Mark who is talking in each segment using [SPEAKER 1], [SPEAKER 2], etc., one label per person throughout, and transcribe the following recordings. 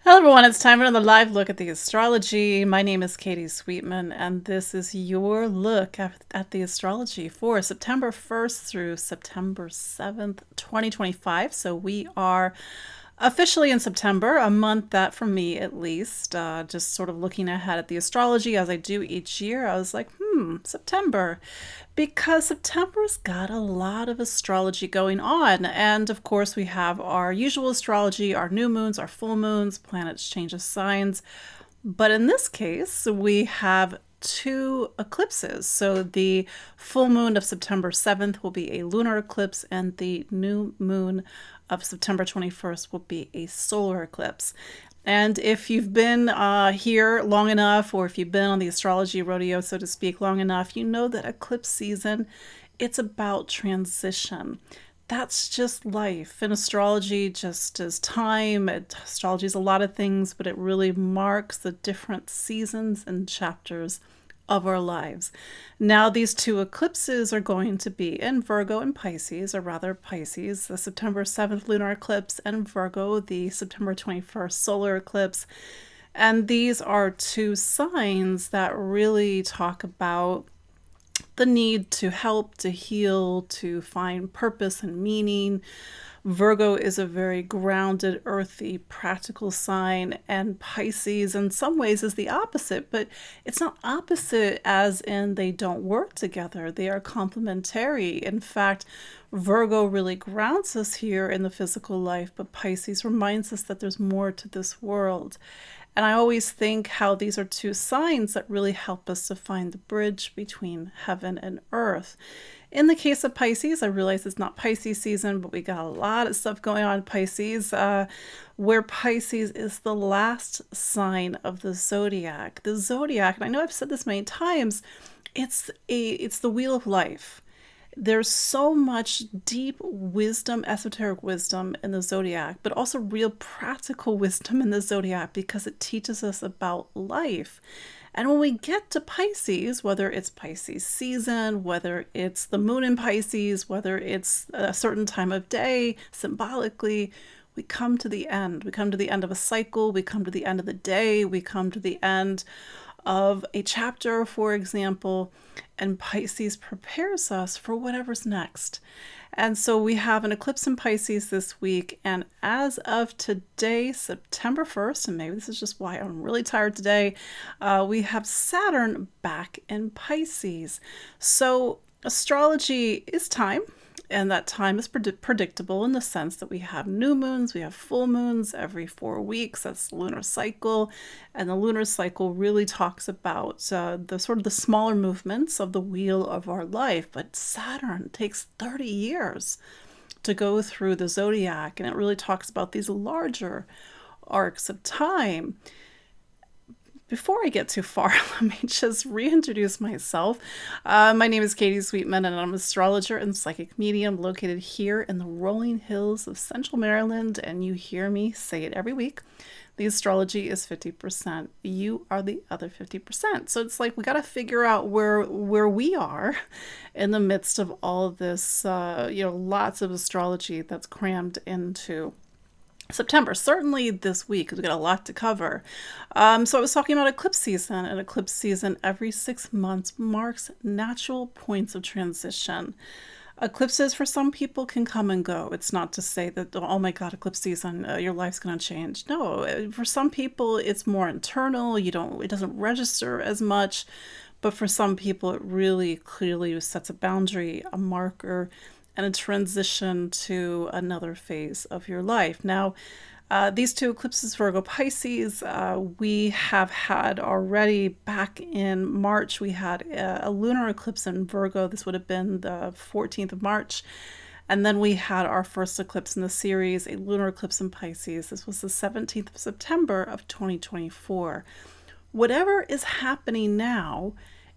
[SPEAKER 1] Hello everyone, it's time for another live look at the astrology. My name is Katie Sweetman, and this is your look at the astrology for September 1st through September 7th, 2025. So we are officially in September, a month that, for me at least, just sort of looking ahead at the astrology as I do each year, I was like, September. Because September's got a lot of astrology going on. And of course, we have our usual astrology, our new moons, our full moons, planets change of signs. But in this case, we have two eclipses. So the full moon of September 7th will be a lunar eclipse, and the new moon of September 21st will be a solar eclipse. And if you've been here long enough, or if you've been on the astrology rodeo, so to speak, long enough, you know that eclipse season, it's about transition. That's just life. And astrology just is time. Astrology is a lot of things, but it really marks the different seasons and chapters of our lives. Now, these two eclipses are going to be in Virgo and Pisces, or rather Pisces, the September 7th lunar eclipse, and Virgo, the September 21st solar eclipse. And these are two signs that really talk about the need to help, to heal, to find purpose and meaning. Virgo is a very grounded, earthy, practical sign, and Pisces in some ways is the opposite, but it's not opposite as in they don't work together. They are complementary. In fact, Virgo really grounds us here in the physical life, but Pisces reminds us that there's more to this world. And I always think how these are two signs that really help us to find the bridge between heaven and earth. In the case of Pisces, I realize it's not Pisces season, but we got a lot of stuff going on in Pisces, where Pisces is the last sign of the zodiac. The zodiac, and I know I've said this many times, it's the wheel of life. There's so much deep wisdom, esoteric wisdom in the zodiac, but also real practical wisdom in the zodiac because it teaches us about life. And when we get to Pisces, whether it's Pisces season, whether it's the moon in Pisces, whether it's a certain time of day, symbolically, we come to the end. We come to the end of a cycle. We come to the end of the day. We come to the end of a chapter, for example, and Pisces prepares us for whatever's next. And so we have an eclipse in Pisces this week, and as of today, September 1st, and maybe this is just why I'm really tired today, we have Saturn back in Pisces. So astrology is time. And that time is predictable in the sense that we have new moons, we have full moons every 4 weeks. That's the lunar cycle. And the lunar cycle really talks about the sort of the smaller movements of the wheel of our life. But Saturn takes 30 years to go through the zodiac, and it really talks about these larger arcs of time. Before I get too far, let me just reintroduce myself. My name is Katie Sweetman, and I'm an astrologer and psychic medium located here in the rolling hills of Central Maryland, and you hear me say it every week. The astrology is 50%. You are the other 50%. So it's like we got to figure out where we are in the midst of all of this, lots of astrology that's crammed into September, certainly this week, we've got a lot to cover. So I was talking about eclipse season, and eclipse season every 6 months marks natural points of transition. Eclipses for some people can come and go. It's not to say that, oh my God, eclipse season, your life's going to change. No, for some people, it's more internal. It doesn't register as much. But for some people, it really clearly sets a boundary, a marker, and a transition to another phase of your life. Now, these two eclipses, Virgo, Pisces, we have had already back in March. We had a lunar eclipse in Virgo. This would have been the 14th of March. And then we had our first eclipse in the series, a lunar eclipse in Pisces. This was the 17th of September of 2024. Whatever is happening now,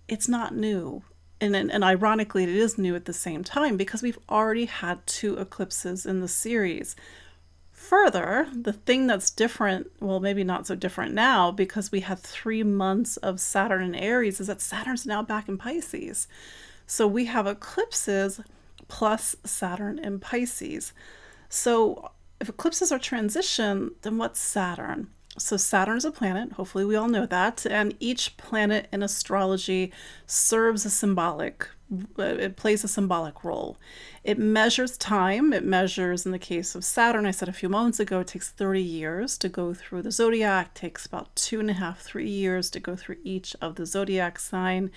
[SPEAKER 1] it's not new. And ironically, it is new at the same time because we've already had two eclipses in the series. Further, the thing that's different, well, maybe not so different now because we had 3 months of Saturn in Aries, is that Saturn's now back in Pisces. So we have eclipses plus Saturn in Pisces. So if eclipses are transition, then what's Saturn? So Saturn is a planet. Hopefully we all know that. And each planet in astrology serves a symbolic, it plays a symbolic role. It measures time. It measures, in the case of Saturn, I said a few moments ago, it takes 30 years to go through the zodiac. It takes about 2.5, 3 years to go through each of the zodiac sign.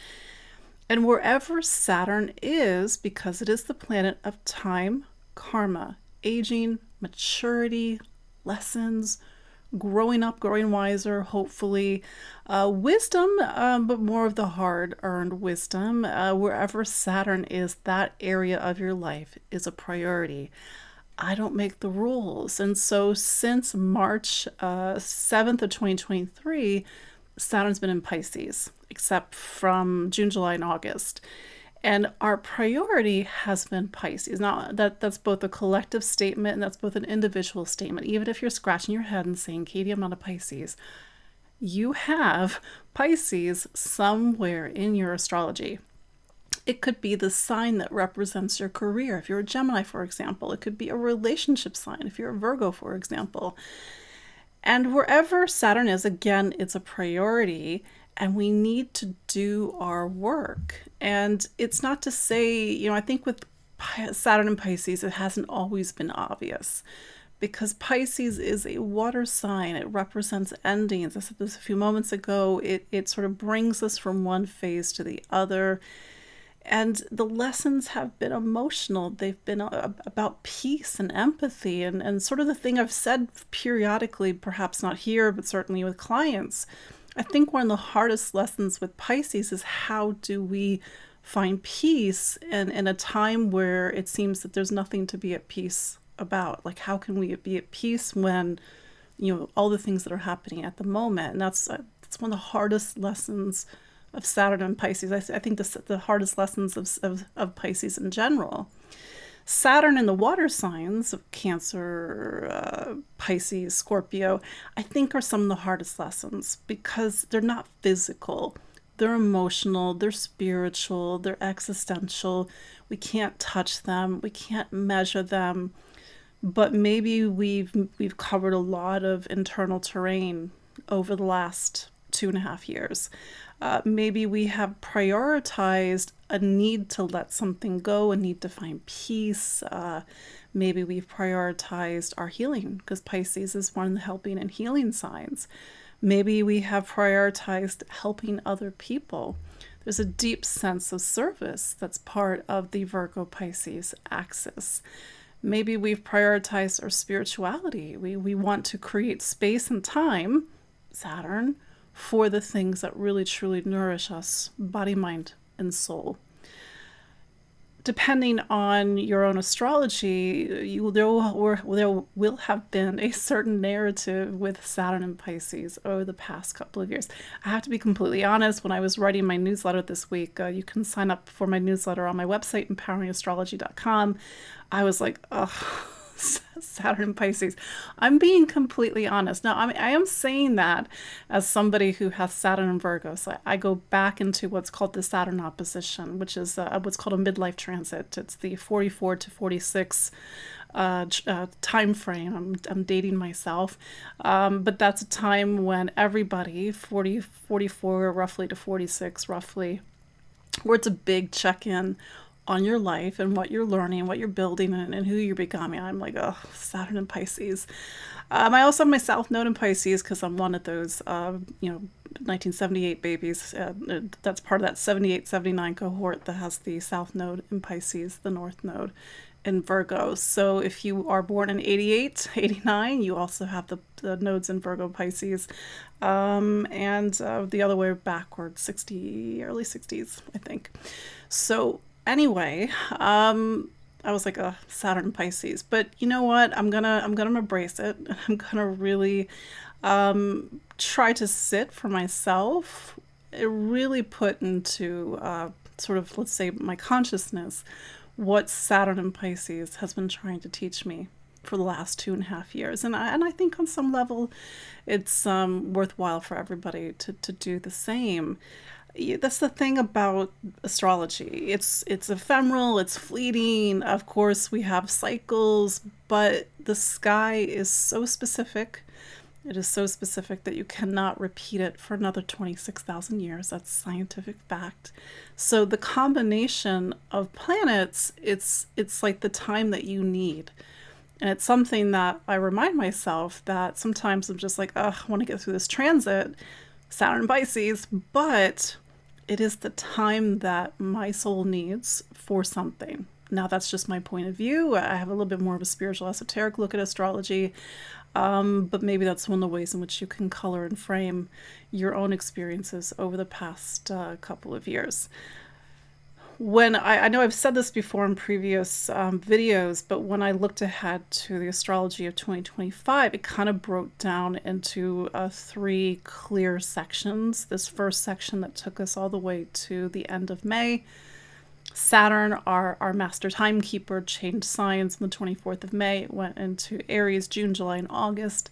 [SPEAKER 1] And wherever Saturn is, because it is the planet of time, karma, aging, maturity, lessons, growing up, growing wiser, hopefully, wisdom, but more of the hard-earned wisdom. Wherever Saturn is, that area of your life is a priority. I don't make the rules. And so since March 7th of 2023, Saturn's been in Pisces, except from June, July, and August. And our priority has been Pisces. Now, that's both a collective statement and that's both an individual statement. Even if you're scratching your head and saying, Katie, I'm not a Pisces, you have Pisces somewhere in your astrology. It could be the sign that represents your career. If you're a Gemini, for example, it could be a relationship sign. If you're a Virgo, for example. And wherever Saturn is, again, it's a priority. And we need to do our work. And it's not to say, I think with Saturn and Pisces, it hasn't always been obvious because Pisces is a water sign. It represents endings. I said this a few moments ago. It sort of brings us from one phase to the other. And the lessons have been emotional. They've been about peace and empathy and sort of the thing I've said periodically, perhaps not here, but certainly with clients. I think one of the hardest lessons with Pisces is how do we find peace in a time where it seems that there's nothing to be at peace about? Like, how can we be at peace when, all the things that are happening at the moment? And that's one of the hardest lessons of Saturn and Pisces. I think the hardest lessons of Pisces in general. Saturn in the water signs of Cancer, Pisces, Scorpio, I think are some of the hardest lessons because they're not physical. They're emotional, they're spiritual, they're existential. We can't touch them, we can't measure them, but maybe we've covered a lot of internal terrain over the last 2.5 years. Maybe we have prioritized a need to let something go, a need to find peace. Maybe we've prioritized our healing because Pisces is one of the helping and healing signs. Maybe we have prioritized helping other people. There's a deep sense of service that's part of the Virgo Pisces axis. Maybe we've prioritized our spirituality. We want to create space and time, Saturn, for the things that really truly nourish us, body, mind, and soul. Depending on your own astrology, there will have been a certain narrative with Saturn and Pisces over the past couple of years. I have to be completely honest, when I was writing my newsletter this week, you can sign up for my newsletter on my website, empoweringastrology.com. I was like, ugh. Saturn and Pisces. I'm being completely honest. Now, I am saying that as somebody who has Saturn and Virgo. So I go back into what's called the Saturn opposition, which is what's called a midlife transit. It's the 44 to 46 time frame. I'm dating myself. But that's a time when everybody, 44 roughly to 46 roughly, where it's a big check-in on your life and what you're learning, what you're building, and who you're becoming. I'm like, oh, Saturn and Pisces. I also have my South Node in Pisces because I'm one of those, 1978 babies. That's part of that 78, 79 cohort that has the South Node in Pisces, the North Node in Virgo. So if you are born in 88, 89, you also have the nodes in Virgo, Pisces, and the other way backwards, early 60s, I think. So anyway, I was like, Saturn and Pisces, but you know what? I'm gonna embrace it. I'm gonna really try to sit for myself, really put into sort of, let's say, my consciousness what Saturn and Pisces has been trying to teach me for the last 2.5 years. And I think on some level it's worthwhile for everybody to do the same. That's the thing about astrology. It's ephemeral, it's fleeting. Of course, we have cycles, but the sky is so specific It is so specific that you cannot repeat it for another 26,000 years. That's scientific fact. So the combination of planets, it's like the time that you need. And it's something that I remind myself that sometimes I'm just like, oh, I want to get through this transit, Saturn Pisces, but it is the time that my soul needs for something. Now, that's just my point of view. I have a little bit more of a spiritual, esoteric look at astrology, but maybe that's one of the ways in which you can color and frame your own experiences over the past couple of years. When I know I've said this before in previous videos, but when I looked ahead to the astrology of 2025, it kind of broke down into 3 clear sections. This first section that took us all the way to the end of May. Saturn, our master timekeeper, changed signs on the 24th of May. It went into Aries, June, July, and August.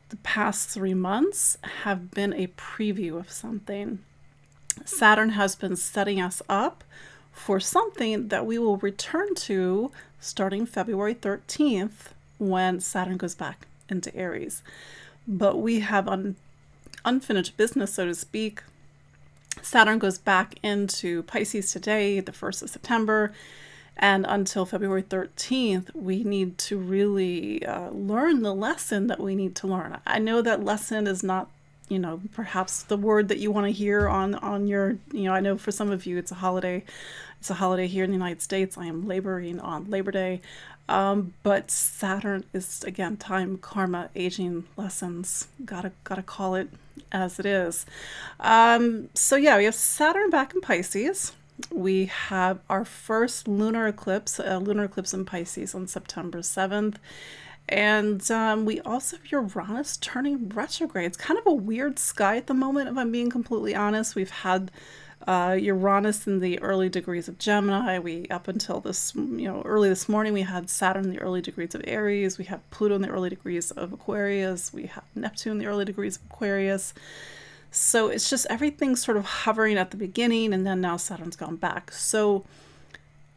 [SPEAKER 1] The past 3 months have been a preview of something. Saturn has been setting us up for something that we will return to starting February 13th when Saturn goes back into Aries. But we have unfinished business, so to speak. Saturn goes back into Pisces today, the 1st of September, and until February 13th, we need to really learn the lesson that we need to learn. I know that lesson is not, perhaps the word that you want to hear on your, I know for some of you it's a holiday. It's a holiday here in the United States. I am laboring on Labor Day. But Saturn is, again, time, karma, aging, lessons. Gotta call it as it is. So yeah, we have Saturn back in Pisces. We have our first lunar eclipse in Pisces on September 7th. And we also have Uranus turning retrograde. It's kind of a weird sky at the moment, if I'm being completely honest. We've had Uranus in the early degrees of Gemini. Up until this, early this morning, we had Saturn in the early degrees of Aries. We have Pluto in the early degrees of Aquarius. We have Neptune in the early degrees of Aquarius. So it's just everything sort of hovering at the beginning, and then now Saturn's gone back. So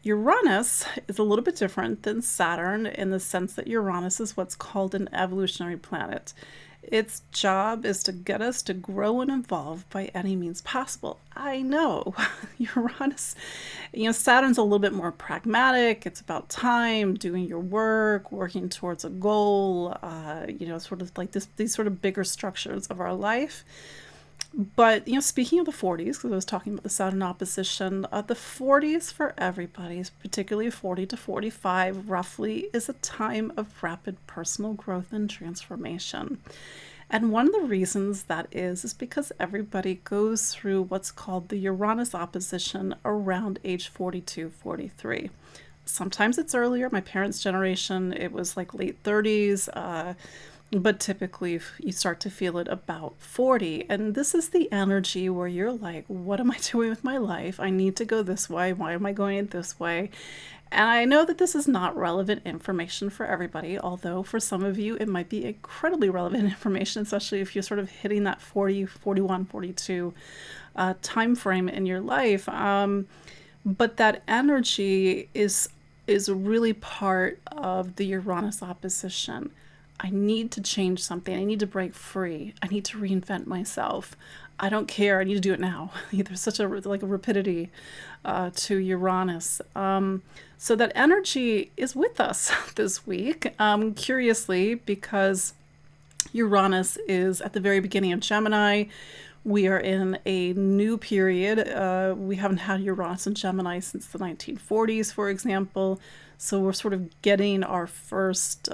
[SPEAKER 1] Uranus is a little bit different than Saturn in the sense that Uranus is what's called an evolutionary planet. Its job is to get us to grow and evolve by any means possible. I know, Uranus, Saturn's a little bit more pragmatic. It's about time, doing your work, working towards a goal, sort of like these sort of bigger structures of our life. But, speaking of the 40s, because I was talking about the Saturn opposition, the 40s for everybody, particularly 40 to 45 roughly, is a time of rapid personal growth and transformation. And one of the reasons that is because everybody goes through what's called the Uranus opposition around age 42, 43. Sometimes it's earlier. My parents' generation, it was like late 30s. But typically you start to feel it about 40. And this is the energy where you're like, what am I doing with my life? I need to go this way. Why am I going it this way? And I know that this is not relevant information for everybody, although for some of you it might be incredibly relevant information, especially if you're sort of hitting that 40, 41, 42 time frame in your life. But that energy is really part of the Uranus opposition. I need to change something. I need to break free. I need to reinvent myself. I don't care. I need to do it now. There's such a rapidity to Uranus. So that energy is with us this week, curiously, because Uranus is at the very beginning of Gemini. We are in a new period. We haven't had Uranus in Gemini since the 1940s, for example. So we're sort of getting our first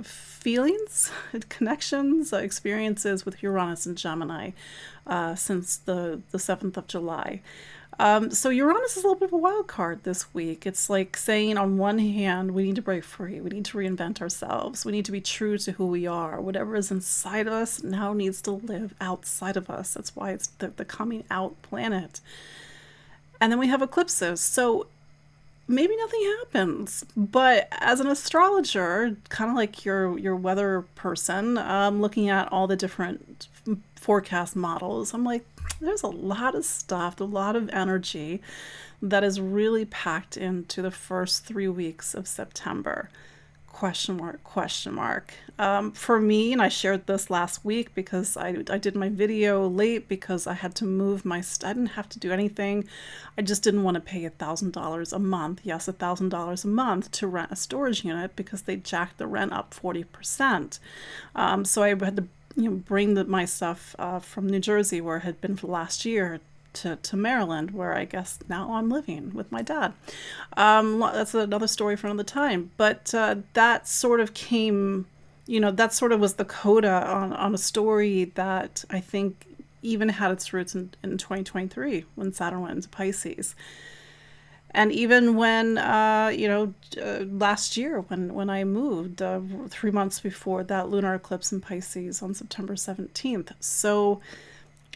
[SPEAKER 1] feelings, connections, experiences with Uranus and Gemini since the 7th of July. So Uranus is a little bit of a wild card this week. It's like saying, on one hand, we need to break free. We need to reinvent ourselves. We need to be true to who we are. Whatever is inside of us now needs to live outside of us. That's why it's the coming out planet. And then we have eclipses. So maybe nothing happens, but as an astrologer, kind of like your weather person, looking at all the different forecast models, I'm like, there's a lot of stuff, a lot of energy that is really packed into the first 3 weeks of September. question mark, question mark. For me, and I shared this last week because I did my video late because I had to move I didn't have to do anything. I just didn't want to pay $1,000 a month. Yes, $1,000 a month to rent a storage unit because they jacked the rent up 40%. So I had to bring my stuff from New Jersey, where it had been for the last year, to Maryland, where I guess now I'm living with my dad. That's another story for another time. But that sort of came, that sort of was the coda on a story that I think even had its roots in 2023 when Saturn went into Pisces. And even when, last year when I moved, 3 months before that lunar eclipse in Pisces on September 17th. So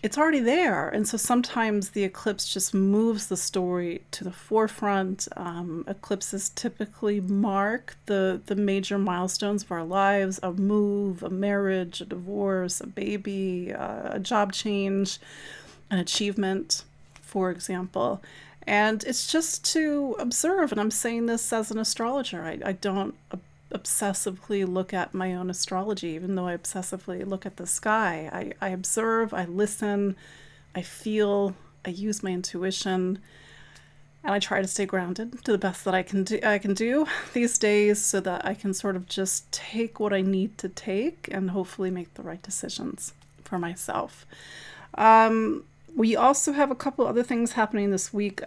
[SPEAKER 1] it's already there. And so sometimes the eclipse just moves the story to the forefront. Eclipses typically mark the major milestones of our lives: a move, a marriage, a divorce, a baby, a job change, an achievement, for example. And it's just to observe. And I'm saying this as an astrologer. I don't obsessively look at my own astrology, even though I obsessively look at the sky. I observe, I listen, I feel, I use my intuition, and I try to stay grounded to the best that I can do these days, so that I can sort of just take what I need to take and hopefully make the right decisions for myself. We also have a couple other things happening this week.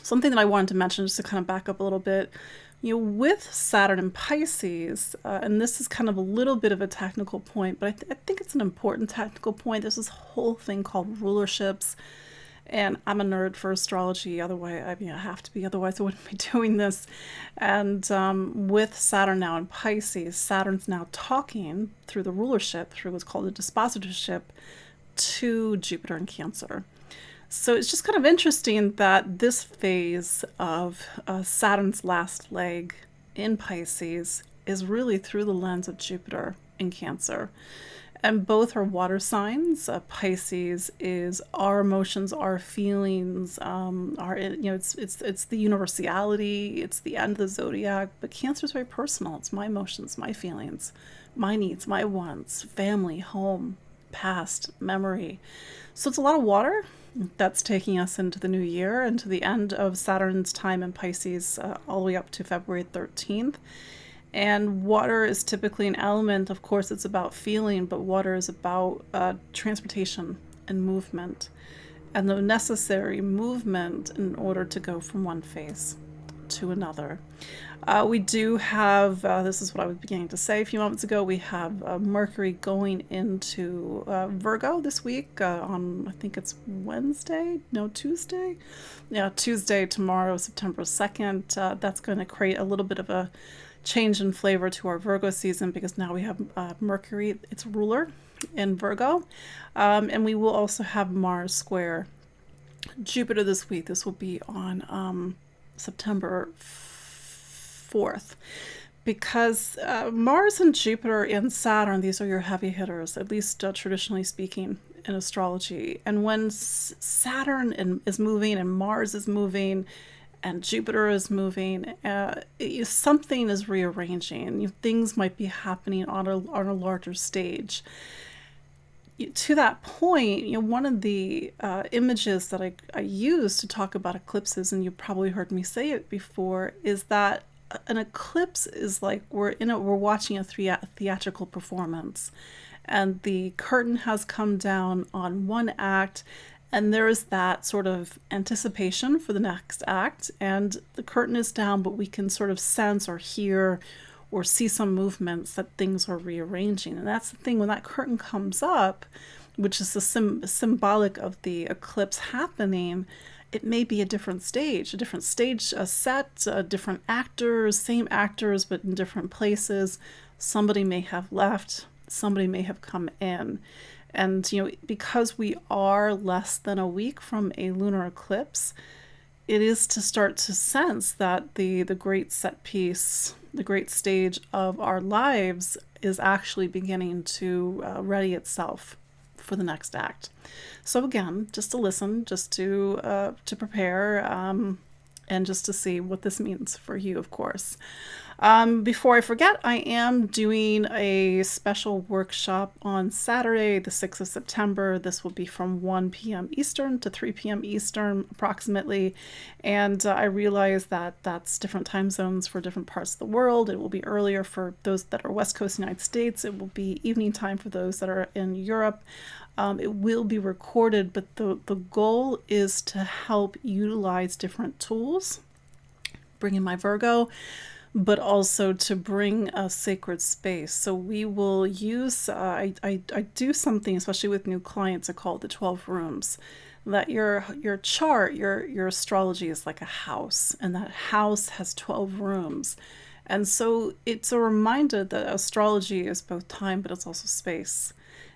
[SPEAKER 1] Something that I wanted to mention, just to kind of back up a little bit, with Saturn in Pisces, and this is kind of a little bit of a technical point, but I think it's an important technical point. There's this whole thing called rulerships, and I'm a nerd for astrology. Otherwise, I have to be. Otherwise, I wouldn't be doing this. And with Saturn now in Pisces, Saturn's now talking through the rulership, through what's called a dispositorship, to Jupiter in Cancer. So it's just kind of interesting that this phase of Saturn's last leg in Pisces is really through the lens of Jupiter in Cancer. And both are water signs. Pisces is our emotions, our feelings, it's the universality, it's the end of the zodiac. But Cancer is very personal. It's my emotions, my feelings, my needs, my wants, family, home, past, memory. So it's a lot of water that's taking us into the new year, into the end of Saturn's time in Pisces, all the way up to February 13th. And water is typically an element. Of course, it's about feeling, but water is about transportation and movement, and the necessary movement in order to go from one phase to another. We do have, this is what I was beginning to say a few moments ago, we have Mercury going into Virgo this week on, I think it's Tuesday? Yeah, Tuesday, tomorrow, September 2nd. That's going to create a little bit of a change in flavor to our Virgo season, because now we have Mercury, its ruler, in Virgo. And we will also have Mars square Jupiter this week. This will be on September 4th, because Mars and Jupiter and Saturn, these are your heavy hitters, at least traditionally speaking in astrology. And when Saturn is moving and Mars is moving and Jupiter is moving, something is rearranging. Things might be happening on a larger stage. To that point, one of the images that I use to talk about eclipses, and you probably heard me say it before, is that an eclipse is like we're watching a theatrical performance, and the curtain has come down on one act, and there is that sort of anticipation for the next act, and the curtain is down, but we can sort of sense or hear or see some movements that things are rearranging. And that's the thing, when that curtain comes up, which is the symbolic of the eclipse happening, it may be a different stage, a set, different actors, same actors, but in different places. Somebody may have left, somebody may have come in. And, because we are less than a week from a lunar eclipse, it is to start to sense that the great set piece, the great stage of our lives is actually beginning to ready itself for the next act. So again, just to listen, just to prepare, and just to see what this means for you, of course. Before I forget, I am doing a special workshop on Saturday, the 6th of September. This will be from 1 p.m. Eastern to 3 p.m. Eastern approximately. And I realize that that's different time zones for different parts of the world. It will be earlier for those that are West Coast United States. It will be evening time for those that are in Europe. It will be recorded, but the goal is to help utilize different tools, bring in my Virgo, but also to bring a sacred space. So we will use, I do something, especially with new clients, I call it the 12 rooms. That your chart, your astrology is like a house, and that house has 12 rooms. And so it's a reminder that astrology is both time, but it's also space.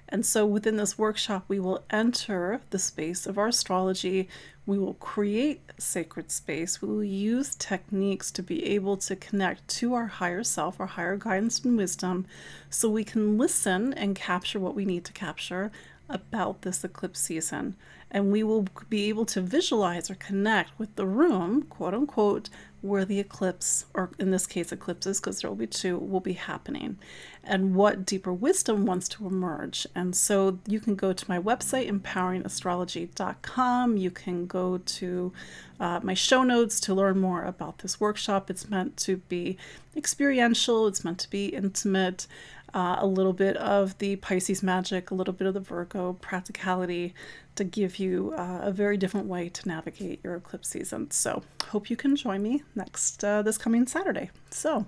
[SPEAKER 1] And so within this workshop, we will enter the space of our astrology. We will create sacred space. We will use techniques to be able to connect to our higher self, our higher guidance and wisdom, so we can listen and capture what we need to capture about this eclipse season. And we will be able to visualize or connect with the room, quote unquote, where the eclipse, or in this case eclipses, because there will be two, will be happening, and what deeper wisdom wants to emerge. And so you can go to my website, empoweringastrology.com. You can go to my show notes to learn more about this workshop. It's meant to be experiential. It's meant to be intimate. A little bit of the Pisces magic, a little bit of the Virgo practicality, to give you a very different way to navigate your eclipse season. So hope you can join me this coming Saturday. So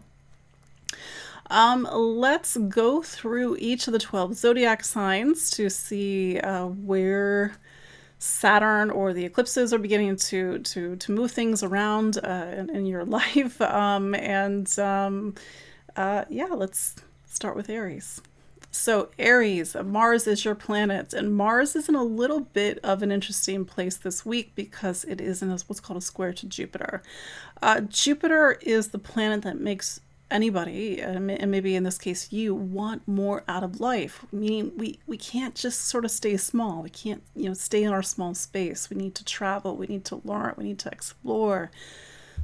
[SPEAKER 1] let's go through each of the 12 zodiac signs to see where Saturn or the eclipses are beginning to move things around in your life. Yeah, let's start with Aries. So Aries, Mars is your planet, and Mars is in a little bit of an interesting place this week because it is in what's called a square to Jupiter. Jupiter is the planet that makes anybody, and maybe in this case you, want more out of life. Meaning we can't just sort of stay small. We can't stay in our small space. We need to travel. We need to learn. We need to explore.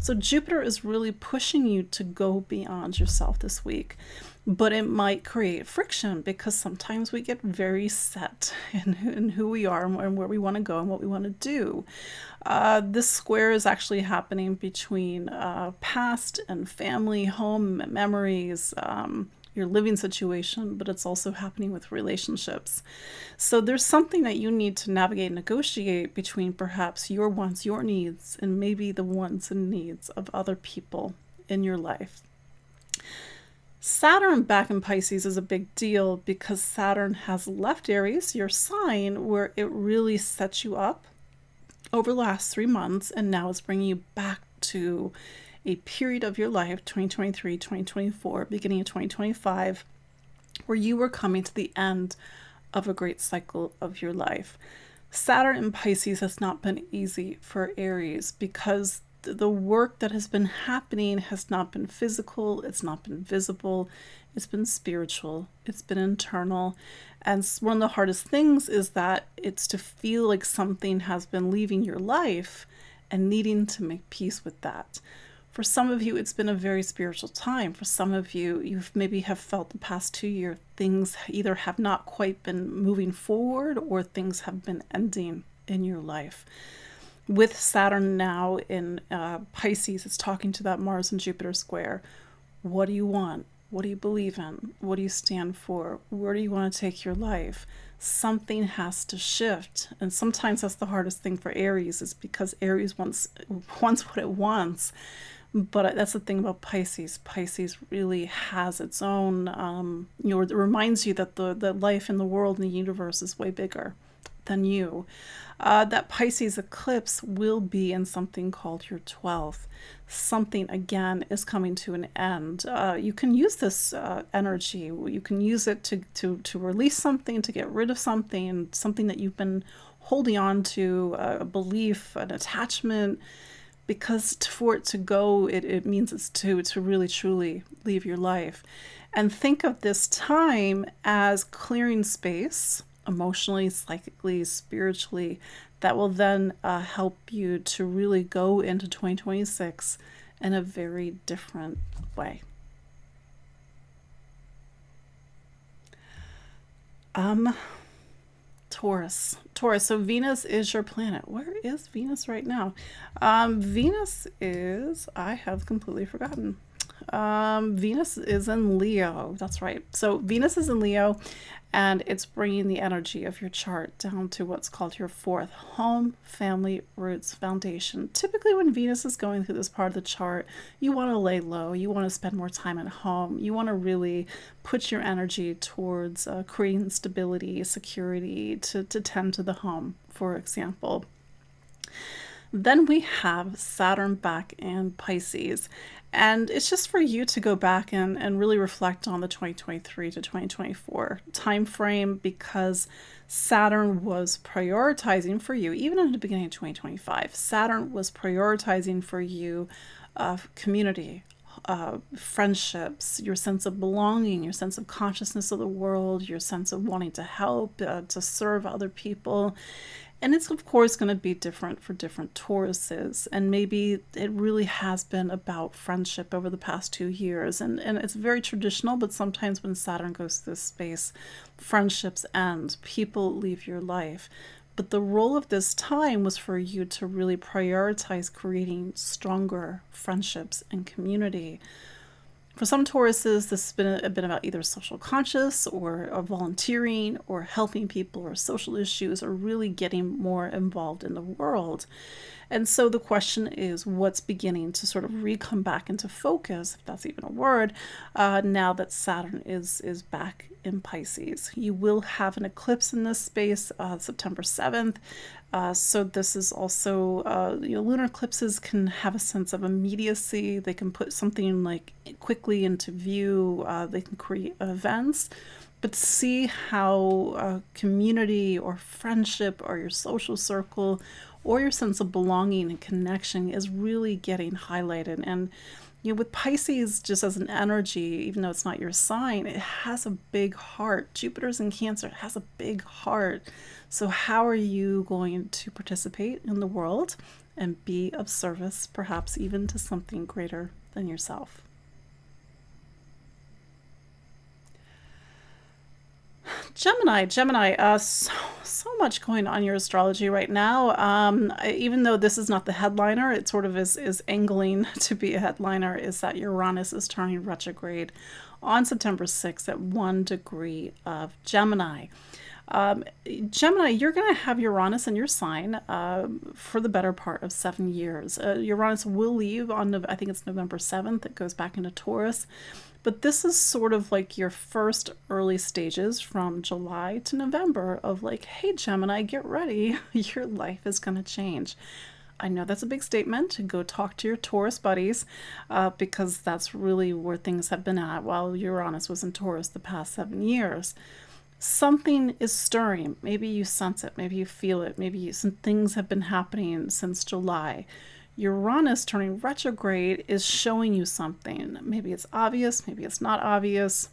[SPEAKER 1] So Jupiter is really pushing you to go beyond yourself this week. But it might create friction because sometimes we get very set in who we are and where we want to go and what we want to do. This square is actually happening between past and family, home memories, your living situation, but it's also happening with relationships. So there's something that you need to navigate and negotiate between perhaps your wants, your needs, and maybe the wants and needs of other people in your life. Saturn back in Pisces is a big deal because Saturn has left Aries, your sign, where it really sets you up over the last 3 months, and now it's bringing you back to a period of your life, 2023, 2024, beginning of 2025, where you were coming to the end of a great cycle of your life. Saturn in Pisces has not been easy for Aries because the work that has been happening has not been physical, it's not been visible, it's been spiritual, it's been internal. And one of the hardest things is that it's to feel like something has been leaving your life and needing to make peace with that. For some of you, it's been a very spiritual time. For some of you, you've maybe have felt the past 2 years things either have not quite been moving forward or things have been ending in your life. With Saturn now in Pisces, it's talking to that Mars and Jupiter square. What do you want? What do you believe in? What do you stand for? Where do you want to take your life? Something has to shift. And sometimes that's the hardest thing for Aries, is because Aries wants what it wants. But that's the thing about Pisces. Pisces really has its own, it reminds you that the life in the world and the universe is way bigger than you. That Pisces eclipse will be in something called your 12th. Something, again, is coming to an end. You can use this energy. You can use it to release something, to get rid of something that you've been holding on to, a belief, an attachment, because for it to go, it means it's to really, truly leave your life. And think of this time as clearing space, emotionally, psychically, spiritually, that will then help you to really go into 2026 in a very different way. Taurus. Taurus. So Venus is your planet. Where is Venus right now? Venus is, I have completely forgotten. Venus is in Leo. That's right. So Venus is in Leo, and it's bringing the energy of your chart down to what's called your fourth home, family, roots, foundation. Typically, when Venus is going through this part of the chart, you want to lay low. You want to spend more time at home. You want to really put your energy towards creating stability, security, to tend to the home, for example. Then we have Saturn back in Pisces. And it's just for you to go back and really reflect on the 2023 to 2024 time frame, because Saturn was prioritizing for you, even in the beginning of 2025. Saturn was prioritizing for you community, friendships, your sense of belonging, your sense of consciousness of the world, your sense of wanting to help, to serve other people. And it's, of course, going to be different for different Tauruses. And maybe it really has been about friendship over the past 2 years. And it's very traditional, but sometimes when Saturn goes through this space, friendships end, people leave your life. But the role of this time was for you to really prioritize creating stronger friendships and community. For some Tauruses, this has been about either social conscious or volunteering or helping people or social issues or really getting more involved in the world. And so the question is, what's beginning to sort of come back into focus, if that's even a word, now that Saturn is back in Pisces. You will have an eclipse in this space September 7th. So this is also, lunar eclipses can have a sense of immediacy. They can put something like quickly into view. They can create events. But see how community or friendship or your social circle or your sense of belonging and connection is really getting highlighted. And with Pisces, just as an energy, even though it's not your sign, it has a big heart. Jupiter's in Cancer, it has a big heart. So how are you going to participate in the world and be of service, perhaps even to something greater than yourself? Gemini, so much going on in your astrology right now. Even though this is not the headliner, it sort of is angling to be a headliner, is that Uranus is turning retrograde on September 6th at 1 degree of Gemini. Gemini, you're going to have Uranus in your sign for the better part of 7 years. Uranus will leave on, I think it's November 7th. It goes back into Taurus. But this is sort of like your first early stages from July to November of like, hey, Gemini, get ready. Your life is going to change. I know that's a big statement. Go talk to your Taurus buddies because that's really where things have been at while Uranus was in Taurus the past 7 years. Something is stirring. Maybe you sense it. Maybe you feel it. Maybe some things have been happening since July. Uranus turning retrograde is showing you something. Maybe it's obvious, maybe it's not obvious,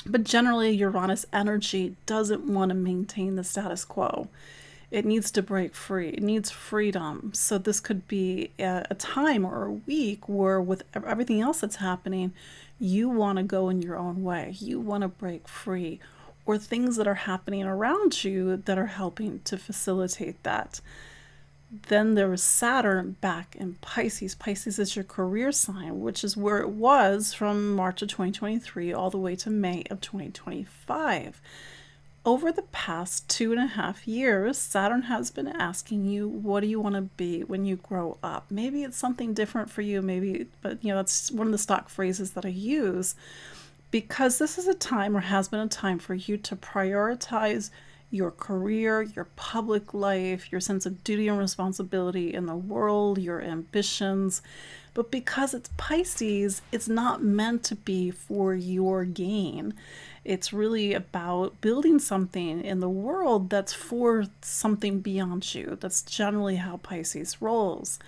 [SPEAKER 1] but generally Uranus energy doesn't want to maintain the status quo. It needs to break free. It needs freedom. So this could be a time or a week where with everything else that's happening, you want to go in your own way. You want to break free, or things that are happening around you that are helping to facilitate that. Then there was Saturn back in Pisces. Pisces is your career sign, which is where it was from March of 2023 all the way to May of 2025. Over the past 2.5 years, Saturn has been asking you, what do you want to be when you grow up? Maybe it's something different for you, maybe, but that's one of the stock phrases that I use, because this is a time, or has been a time, for you to prioritize your career, your public life, your sense of duty and responsibility in the world, your ambitions. But because it's Pisces, it's not meant to be for your gain. It's really about building something in the world that's for something beyond you. That's generally how Pisces rolls.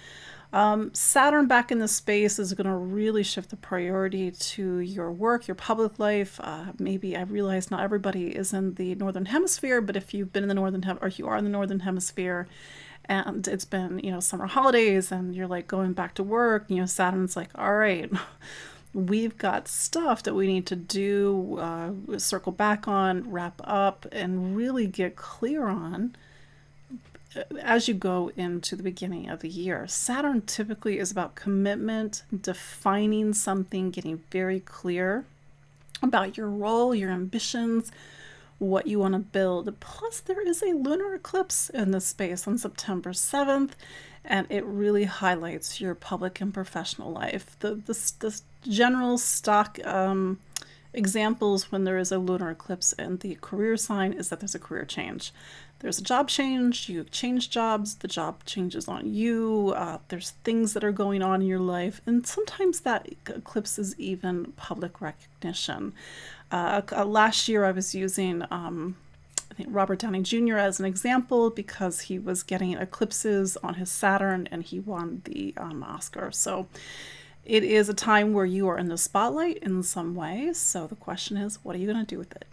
[SPEAKER 1] Saturn back in the space is going to really shift the priority to your work, your public life. Maybe I realize not everybody is in the Northern Hemisphere, but if you've been in the or you are in the Northern Hemisphere and it's been, summer holidays and you're like going back to work, Saturn's like, all right, we've got stuff that we need to do, circle back on, wrap up, and really get clear on as you go into the beginning of the year. Saturn typically is about commitment, defining something, getting very clear about your role, your ambitions, what you want to build. Plus, there is a lunar eclipse in this space on September 7th, and it really highlights your public and professional life. The general stock examples when there is a lunar eclipse in the career sign is that there's a career change. There's a job change, you change jobs, the job changes on you, there's things that are going on in your life, and sometimes that eclipse is even public recognition. Last year I was using I think Robert Downey Jr. as an example because he was getting eclipses on his Saturn and he won the Oscar. So it is a time where you are in the spotlight in some way. So the question is, what are you going to do with it?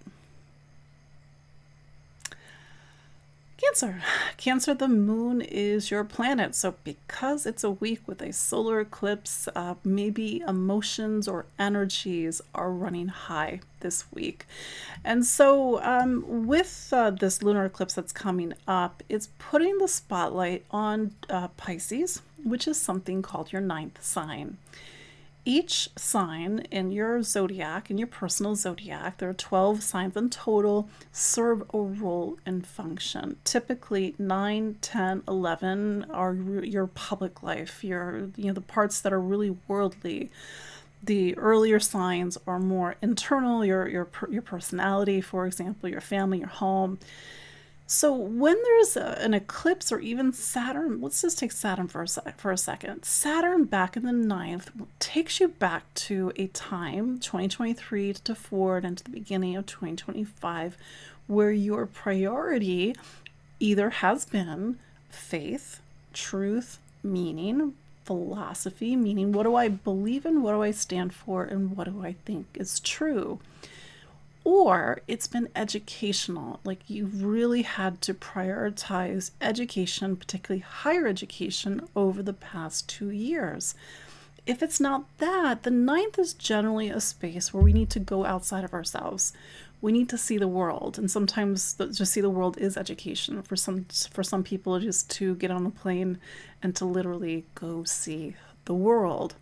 [SPEAKER 1] Cancer. Cancer, the moon is your planet. So because it's a week with a solar eclipse, maybe emotions or energies are running high this week. And so with this lunar eclipse that's coming up, it's putting the spotlight on Pisces, which is something called your ninth sign. Each sign in your zodiac, in your personal zodiac, there are 12 signs in total, serve a role and function. Typically 9, 10, 11 are your public life, the parts that are really worldly. The earlier signs are more internal, your personality, for example, your family, your home. So when there's an eclipse or even Saturn, let's just take Saturn for a second. Saturn back in the ninth takes you back to a time, 2023 to forward into the beginning of 2025, where your priority either has been faith, truth, meaning, philosophy, meaning what do I believe in, what do I stand for, and what do I think is true? Or it's been educational, like you've really had to prioritize education, particularly higher education, over the past 2 years. If it's not that, the ninth is generally a space where we need to go outside of ourselves. We need to see the world, and sometimes to see the world is education. For some people, just to get on a plane and to literally go see the world.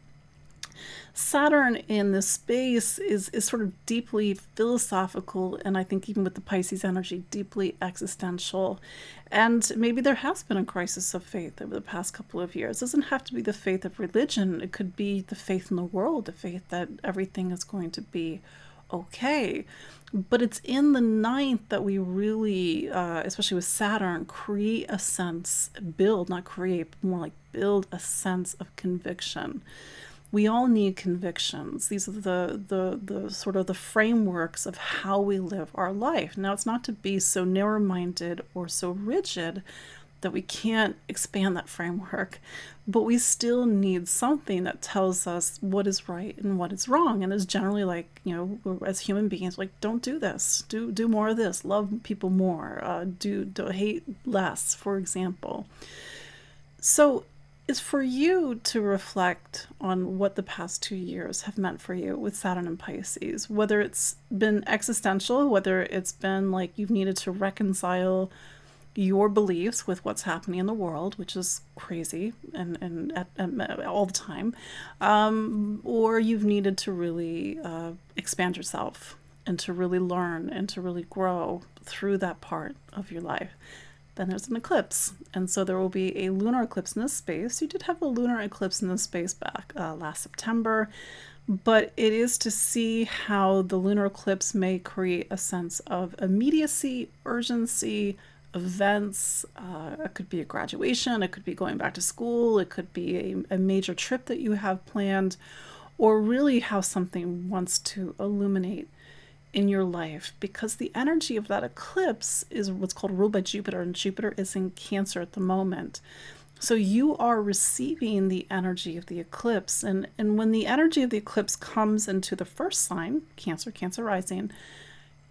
[SPEAKER 1] Saturn in this space is sort of deeply philosophical, and I think even with the Pisces energy, deeply existential. And maybe there has been a crisis of faith over the past couple of years. It doesn't have to be the faith of religion. It could be the faith in the world, the faith that everything is going to be okay. But it's in the ninth that we really, especially with Saturn, create a sense, build, not create, but more like build a sense of conviction. We all need convictions. These are the sort of the frameworks of how we live our life. Now, it's not to be so narrow-minded or so rigid that we can't expand that framework, but we still need something that tells us what is right and what is wrong. And it's generally like, as human beings, like, don't do this, do more of this, love people more, do hate less, for example. So is for you to reflect on what the past 2 years have meant for you with Saturn and Pisces, whether it's been existential, whether it's been like you've needed to reconcile your beliefs with what's happening in the world, which is crazy and all the time, or you've needed to really expand yourself and to really learn and to really grow through that part of your life. Then there's an eclipse, and so there will be a lunar eclipse in this space. You did have a lunar eclipse in this space back last September, but it is to see how the lunar eclipse may create a sense of immediacy, urgency, events. It could be a graduation, it could be going back to school, it could be a major trip that you have planned, or really how something wants to illuminate in your life, because the energy of that eclipse is what's called ruled by Jupiter, and Jupiter is in Cancer at the moment. So you are receiving the energy of the eclipse, and when the energy of the eclipse comes into the first sign, Cancer rising,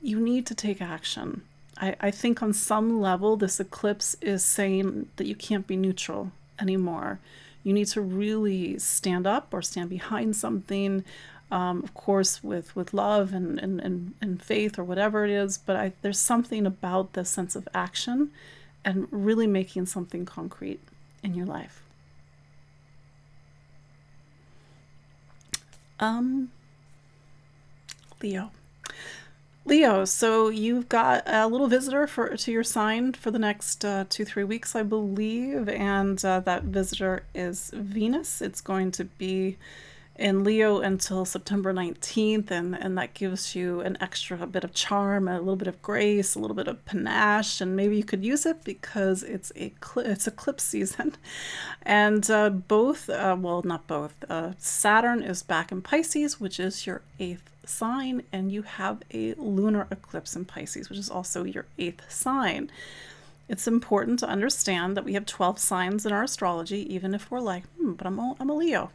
[SPEAKER 1] you need to take action. I think on some level this eclipse is saying that you can't be neutral anymore. You need to really stand up or stand behind something. Of course, with love and faith or whatever it is, but there's something about the sense of action and really making something concrete in your life. Leo. Leo, so you've got a little visitor to your sign for the next 2-3 weeks, I believe, and that visitor is Venus. It's going to be in Leo until September 19th, and that gives you an extra bit of charm, a little bit of grace, a little bit of panache, and maybe you could use it because it's eclipse season. And not both, Saturn is back in Pisces, which is your 8th sign, and you have a lunar eclipse in Pisces, which is also your 8th sign. It's important to understand that we have 12 signs in our astrology, even if we're like, but I'm a Leo.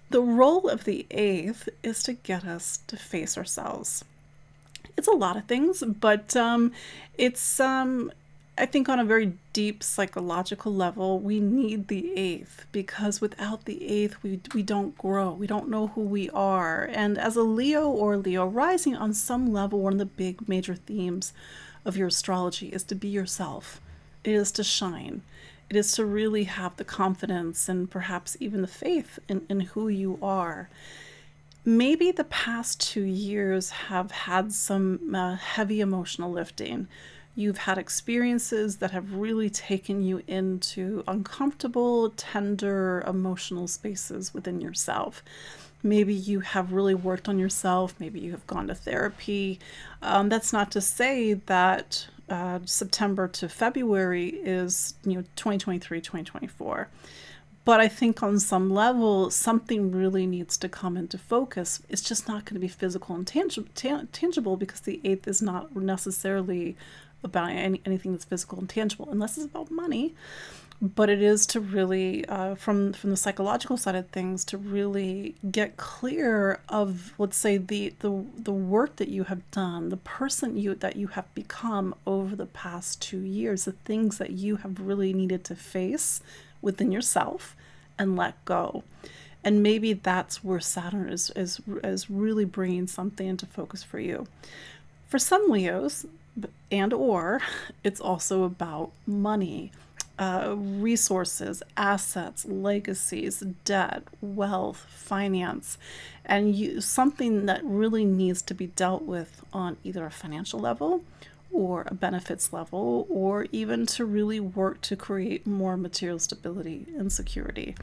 [SPEAKER 1] The role of the 8th is to get us to face ourselves. It's a lot of things, but I think on a very deep psychological level, we need the 8th, because without the 8th, we don't grow. We don't know who we are. And as a Leo or Leo rising, on some level, one of the big major themes of your astrology is to be yourself. It is to shine. It is to really have the confidence and perhaps even the faith in who you are. Maybe the past 2 years have had some heavy emotional lifting. You've had experiences that have really taken you into uncomfortable, tender, emotional spaces within yourself. Maybe you have really worked on yourself. Maybe you have gone to therapy. That's not to say that September to February is 2023, 2024. But I think on some level, something really needs to come into focus. It's just not going to be physical and tangible, because the 8th is not necessarily about anything that's physical and tangible, unless it's about money. But it is to really, from the psychological side of things, to really get clear of, let's say, the work that you have done, the person that you have become over the past 2 years, the things that you have really needed to face within yourself and let go. And maybe that's where Saturn is really bringing something into focus for you. For some Leos, or it's also about money, resources, assets, legacies, debt, wealth, finance, and something that really needs to be dealt with on either a financial level or a benefits level, or even to really work to create more material stability and security.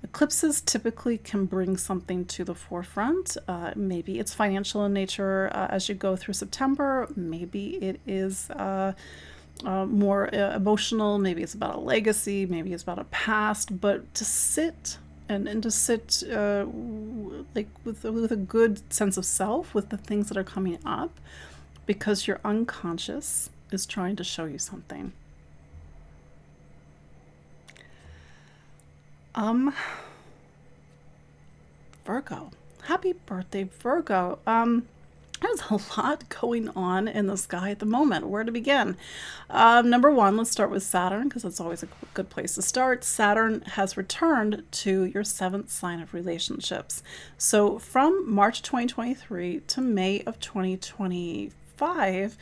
[SPEAKER 1] Eclipses typically can bring something to the forefront. Maybe it's financial in nature as you go through September. Maybe it is more emotional. Maybe it's about a legacy. Maybe it's about a past. But to sit and to sit with a good sense of self with the things that are coming up, because your unconscious is trying to show you something. Virgo. Happy birthday, Virgo. There's a lot going on in the sky at the moment. Where to begin? Number one, let's start with Saturn, because that's always a good place to start. Saturn has returned to your 7th sign of relationships. So from March 2023 to May of 2025,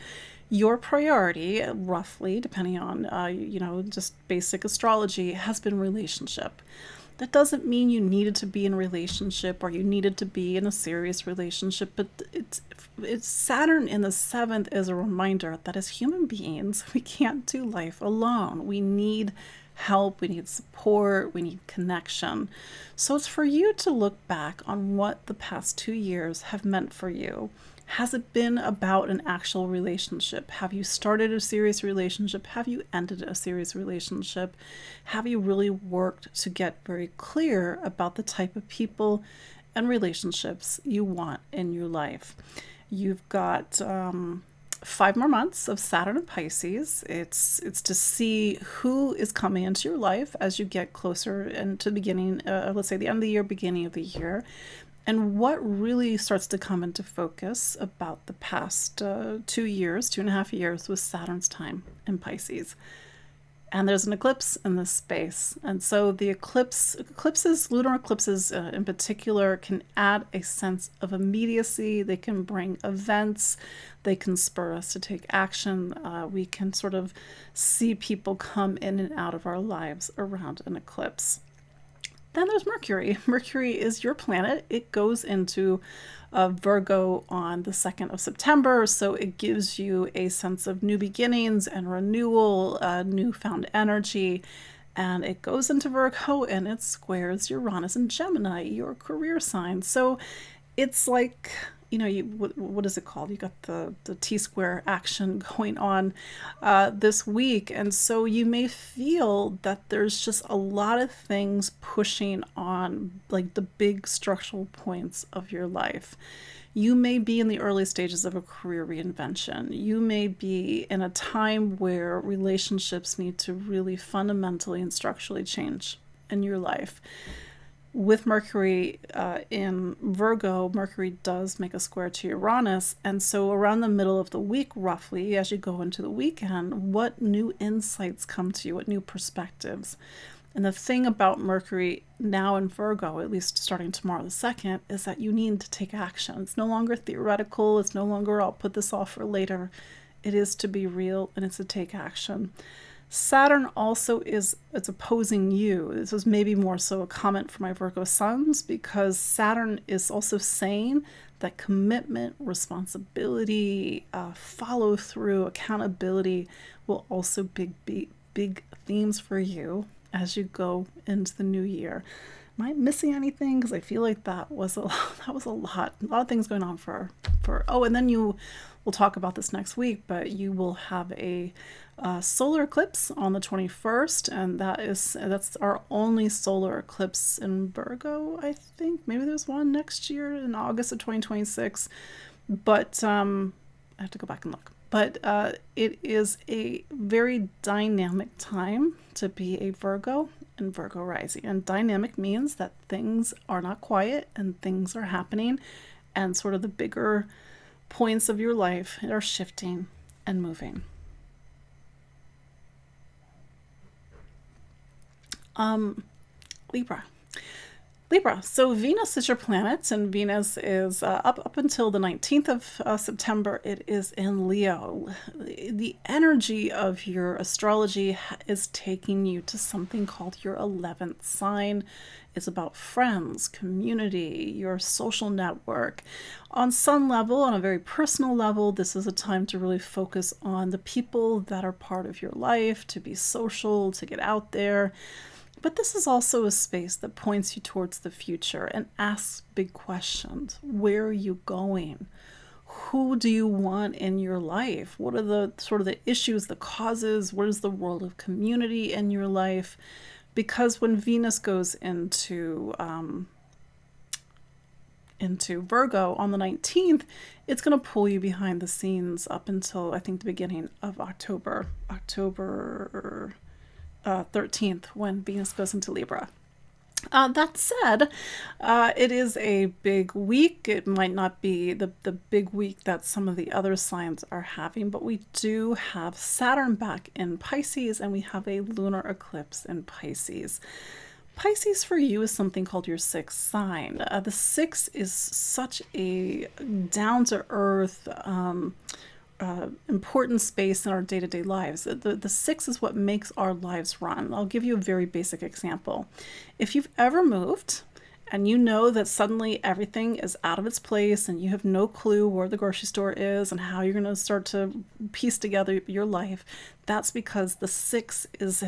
[SPEAKER 1] your priority, roughly, depending on, just basic astrology, has been relationship. That doesn't mean you needed to be in a relationship or you needed to be in a serious relationship, but it's Saturn in the 7th is a reminder that as human beings, we can't do life alone. We need help, we need support, we need connection. So it's for you to look back on what the past 2 years have meant for you. Has it been about an actual relationship? Have you started a serious relationship? Have you ended a serious relationship? Have you really worked to get very clear about the type of people and relationships you want in your life? You've got 5 more months of Saturn and Pisces. It's to see who is coming into your life as you get closer and to the beginning, let's say the end of the year, beginning of the year. And what really starts to come into focus about the past 2 years, 2.5 years, with Saturn's time in Pisces. and there's an eclipse in this space. And so the eclipses, lunar eclipses in particular, can add a sense of immediacy. They can bring events. They can spur us to take action. We can sort of see people come in and out of our lives around an eclipse. Then there's Mercury. Mercury is your planet. It goes into Virgo on the 2nd of September, so it gives you a sense of new beginnings and renewal, newfound energy. And it goes into Virgo and it squares Uranus and Gemini, your career sign. So it's like, you know, what is it called? You got the T-square action going on this week. And so you may feel that there's just a lot of things pushing on like the big structural points of your life. You may be in the early stages of a career reinvention. You may be in a time where relationships need to really fundamentally and structurally change in your life. With Mercury in Virgo, Mercury does make a square to Uranus. And so around the middle of the week, roughly, as you go into the weekend, what new insights come to you? What new perspectives? And the thing about Mercury now in Virgo, at least starting tomorrow the 2nd, is that you need to take action. It's no longer theoretical. It's no longer, I'll put this off for later. It is to be real, and it's to take action. Saturn also it's opposing you. This was maybe more so a comment for my Virgo sons, because Saturn is also saying that commitment, responsibility, follow through, accountability will also be big themes for you as you go into the new year. Am I missing anything? Because I feel like that was a lot of things going on for and then we'll talk about this next week, but you will have a solar eclipse on the 21st, and that's our only solar eclipse in Virgo, I think. Maybe there's one next year in August of 2026, but I have to go back and look. But it is a very dynamic time to be a Virgo and Virgo rising. And dynamic means that things are not quiet and things are happening, and sort of the bigger points of your life are shifting and moving. Libra. So Venus is your planet, and Venus is up until the 19th of September. It is in Leo. The energy of your astrology is taking you to something called your 11th sign. It's about friends, community, your social network. On some level, on a very personal level, this is a time to really focus on the people that are part of your life, to be social, to get out there. But this is also a space that points you towards the future and asks big questions. Where are you going? Who do you want in your life? What are the sort of the issues, the causes? What is the role of community in your life? Because when Venus goes into Virgo on the 19th, it's going to pull you behind the scenes up until, I think, the beginning of October 13th, when Venus goes into Libra. That said, it is a big week. It might not be the big week that some of the other signs are having, but we do have Saturn back in Pisces, and we have a lunar eclipse in Pisces. Pisces for you is something called your 6th sign. The 6 is such a down-to-earth, important space in our day-to-day lives. The 6 is what makes our lives run. I'll give you a very basic example. If you've ever moved and you know that suddenly everything is out of its place and you have no clue where the grocery store is and how you're going to start to piece together your life, that's because the 6 is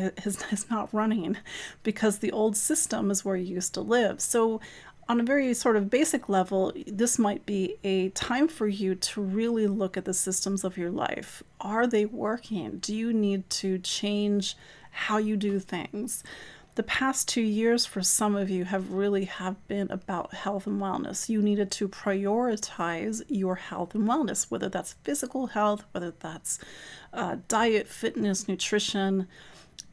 [SPEAKER 1] not running, because the old system is where you used to live. So on a very sort of basic level, this might be a time for you to really look at the systems of your life. Are they working? Do you need to change how you do things? The past 2 years for some of you have been about health and wellness. You needed to prioritize your health and wellness, whether that's physical health, whether that's diet, fitness, nutrition.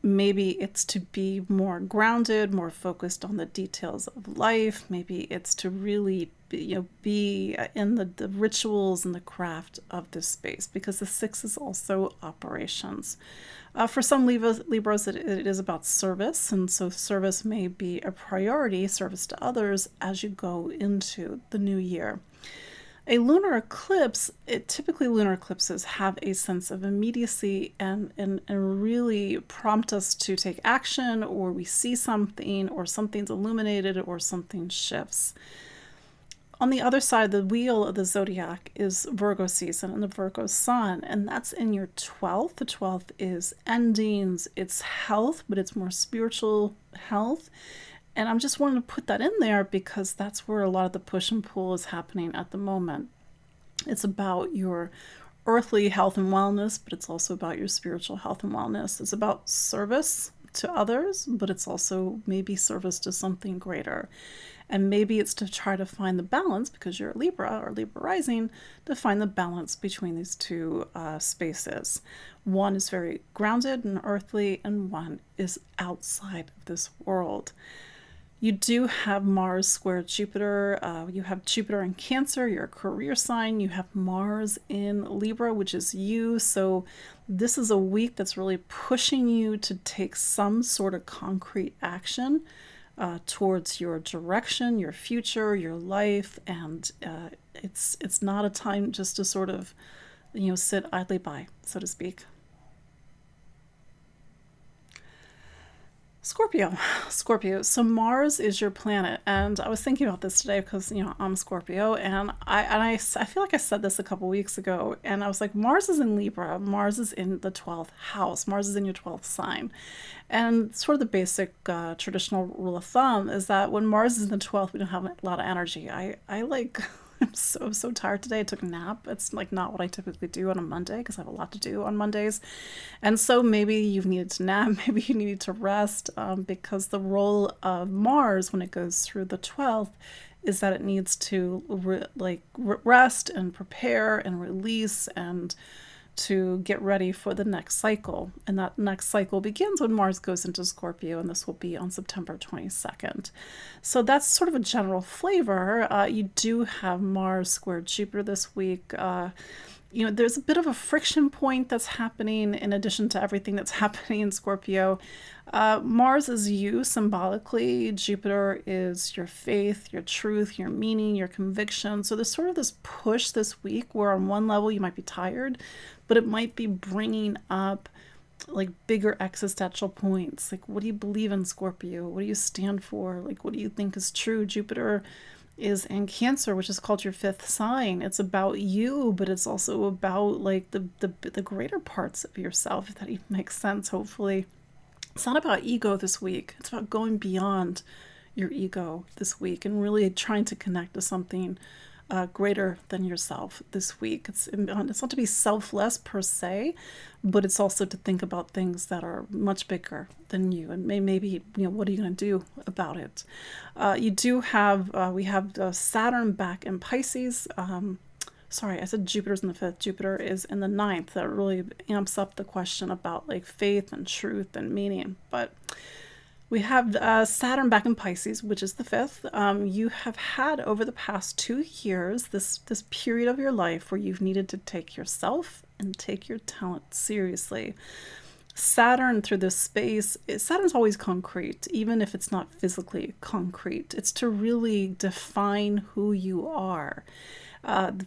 [SPEAKER 1] Maybe it's to be more grounded, more focused on the details of life. Maybe it's to really be in the rituals and the craft of this space, because the 6 is also operations. For some Libras, it is about service, and so service may be a priority, service to others, as you go into the new year. A lunar eclipse, typically lunar eclipses have a sense of immediacy and really prompt us to take action, or we see something, or something's illuminated, or something shifts. On the other side, the wheel of the zodiac is Virgo season and the Virgo sun, and that's in your 12th. The 12th is endings, it's health, but it's more spiritual health. And I'm just wanting to put that in there because that's where a lot of the push and pull is happening at the moment. It's about your earthly health and wellness, but it's also about your spiritual health and wellness. It's about service to others, but it's also maybe service to something greater. And maybe it's to try to find the balance, because you're a Libra or Libra rising, to find the balance between these two spaces. One is very grounded and earthly, and one is outside of this world. You do have Mars square Jupiter. You have Jupiter in Cancer, your career sign. You have Mars in Libra, which is you. So this is a week that's really pushing you to take some sort of concrete action towards your direction, your future, your life. And it's not a time just to sort of, sit idly by, so to speak. Scorpio. So Mars is your planet, and I was thinking about this today because I'm Scorpio, and I feel like I said this a couple weeks ago, and I was like, Mars is in Libra, Mars is in the 12th house, Mars is in your 12th sign, and sort of the basic traditional rule of thumb is that when Mars is in the 12th, we don't have a lot of energy. I like. I'm so tired today. I took a nap. It's like not what I typically do on a Monday because I have a lot to do on Mondays. And so maybe you've needed to nap, maybe you needed to rest, because the role of Mars when it goes through the 12th is that it needs to rest and prepare and release and to get ready for the next cycle. And that next cycle begins when Mars goes into Scorpio, and this will be on September 22nd. So that's sort of a general flavor. You do have Mars square Jupiter this week. There's a bit of a friction point that's happening in addition to everything that's happening in Scorpio. Mars is you symbolically. Jupiter is your faith, your truth, your meaning, your conviction. So there's sort of this push this week where on one level you might be tired, but it might be bringing up like bigger existential points. Like, what do you believe in, Scorpio? What do you stand for? Like, what do you think is true? Jupiter is in Cancer, which is called your 5th sign. It's about you, but it's also about like the greater parts of yourself, if that even makes sense, hopefully. It's not about ego this week. It's about going beyond your ego this week and really trying to connect to something greater than yourself this week. It's not to be selfless per se, but it's also to think about things that are much bigger than you, and maybe what are you going to do about it? We have Saturn back in Pisces. Sorry, I said Jupiter's in the 5th. Jupiter is in the 9th. That really amps up the question about like faith and truth and meaning. But we have Saturn back in Pisces, which is the 5th. You have had over the past 2 years this period of your life where you've needed to take yourself and take your talent seriously. Saturn through this space, Saturn's always concrete, even if it's not physically concrete. It's to really define who you are.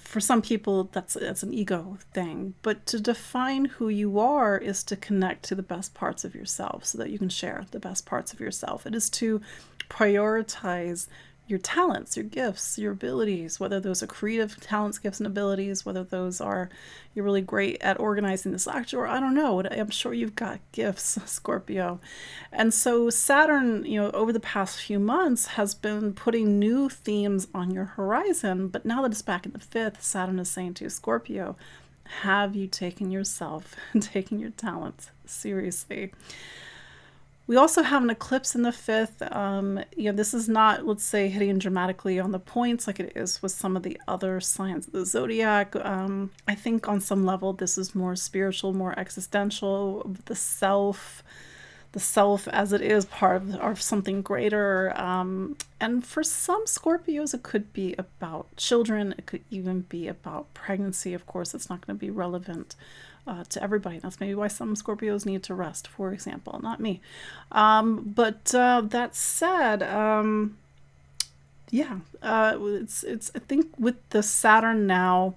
[SPEAKER 1] For some people, that's an ego thing, but to define who you are is to connect to the best parts of yourself so that you can share the best parts of yourself. It is to prioritize your talents, your gifts, your abilities, whether those are creative talents, gifts, and abilities, whether those are you're really great at organizing this lecture, or I don't know, I'm sure you've got gifts, Scorpio. And so Saturn, over the past few months has been putting new themes on your horizon, but now that it's back in the 5th, Saturn is saying to Scorpio, have you taken yourself and taken your talents seriously? We also have an eclipse in the 5th. This is not, let's say, hitting dramatically on the points like it is with some of the other signs of the zodiac. I think on some level this is more spiritual, more existential, the self, the self as it is part of something greater. And for some Scorpios, it could be about children. It could even be about pregnancy. Of course, it's not going to be relevant to everybody. That's maybe why some Scorpios need to rest, for example. Not me. But that said, yeah, it's I think with the Saturn now